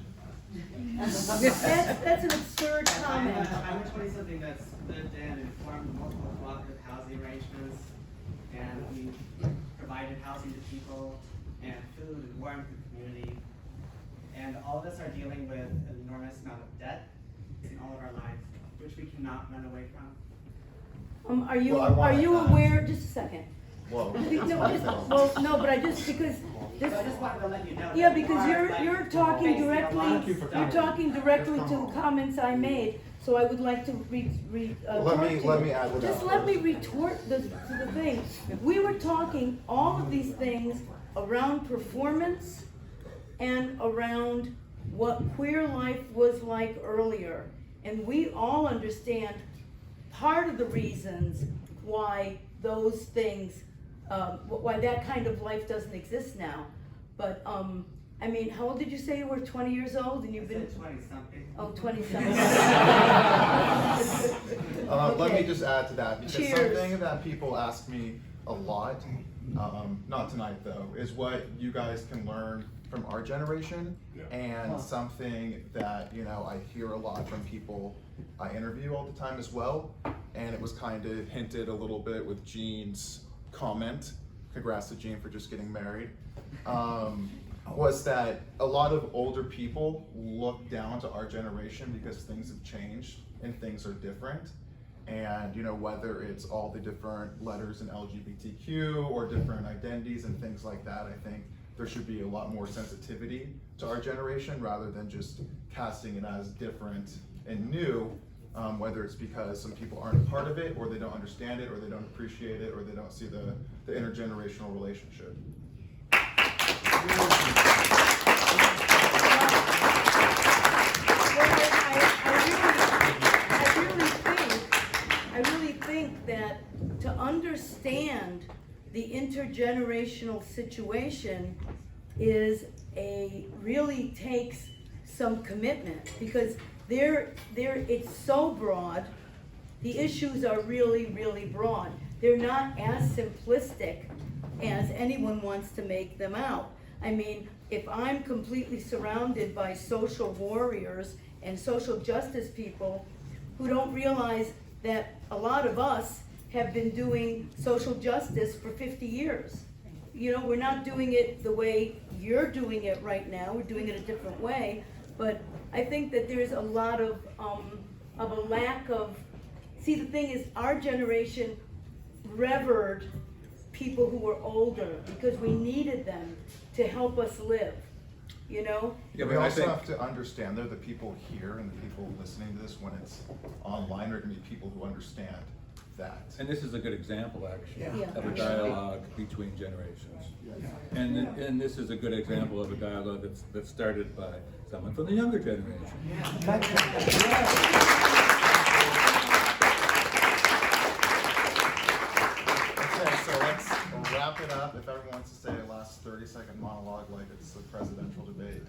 That's an absurd comment. I'm a 20-something that's lived in and formed multiple cooperative housing arrangements, and we provided housing to people and food and warmth in the community. And all of us are dealing with an enormous amount of debt in all of our lives, which we cannot run away from. Are you Well, I wanna ask- aware? Just a second. Whoa. Well, no, but I just because this. I just wanted to let you know. Yeah, that we because are, like, you're talking facing a lot of- directly. You're talking directly to the comments I made. So I would like to Let me add what Just let me retort to the thing. We were talking all of these things around performance and around what queer life was like earlier. And we all understand part of the reasons why those things, why that kind of life doesn't exist now. But, I mean, how old did you say you were? 20 years old and you've been? 20-something. Oh, 20-something. Let me just add to that, because Cheers. something that people ask me a lot, not tonight though, is what you guys can learn from our generation, and something that, you know, I hear a lot from people I interview all the time as well, and it was kind of hinted a little bit with Gene's comment. Congrats to Gene for just getting married. was that a lot of older people look down to our generation because things have changed and things are different. And you know, whether it's all the different letters in LGBTQ or different identities and things like that, I think there should be a lot more sensitivity to our generation rather than just casting it as different and new, whether it's because some people aren't a part of it, or they don't understand it, or they don't appreciate it, or they don't see the intergenerational relationship. I really think that to understand the intergenerational situation really takes some commitment, because it's so broad. The issues are really, really broad. They're not as simplistic as anyone wants to make them out. I mean, if I'm completely surrounded by social warriors and social justice people who don't realize that a lot of us have been doing social justice for 50 years. You know, we're not doing it the way you're doing it right now, we're doing it a different way, but I think that there's a lot of a lack of, see, the thing is, our generation revered people who were older because we needed them to help us live, you know? Yeah, we also have to understand they're the people here and the people listening to this when it's online are gonna be people who understand that. And this is a good example, actually, Yeah. of a dialogue between generations. And this is a good example of a dialogue that's started by someone from the younger generation. Okay, so let's wrap it up. If everyone wants to say a last 30-second monologue like it's a presidential debate.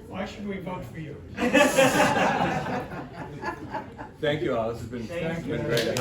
Why should we vote for you? Thank you all. This has been, Thank you. great.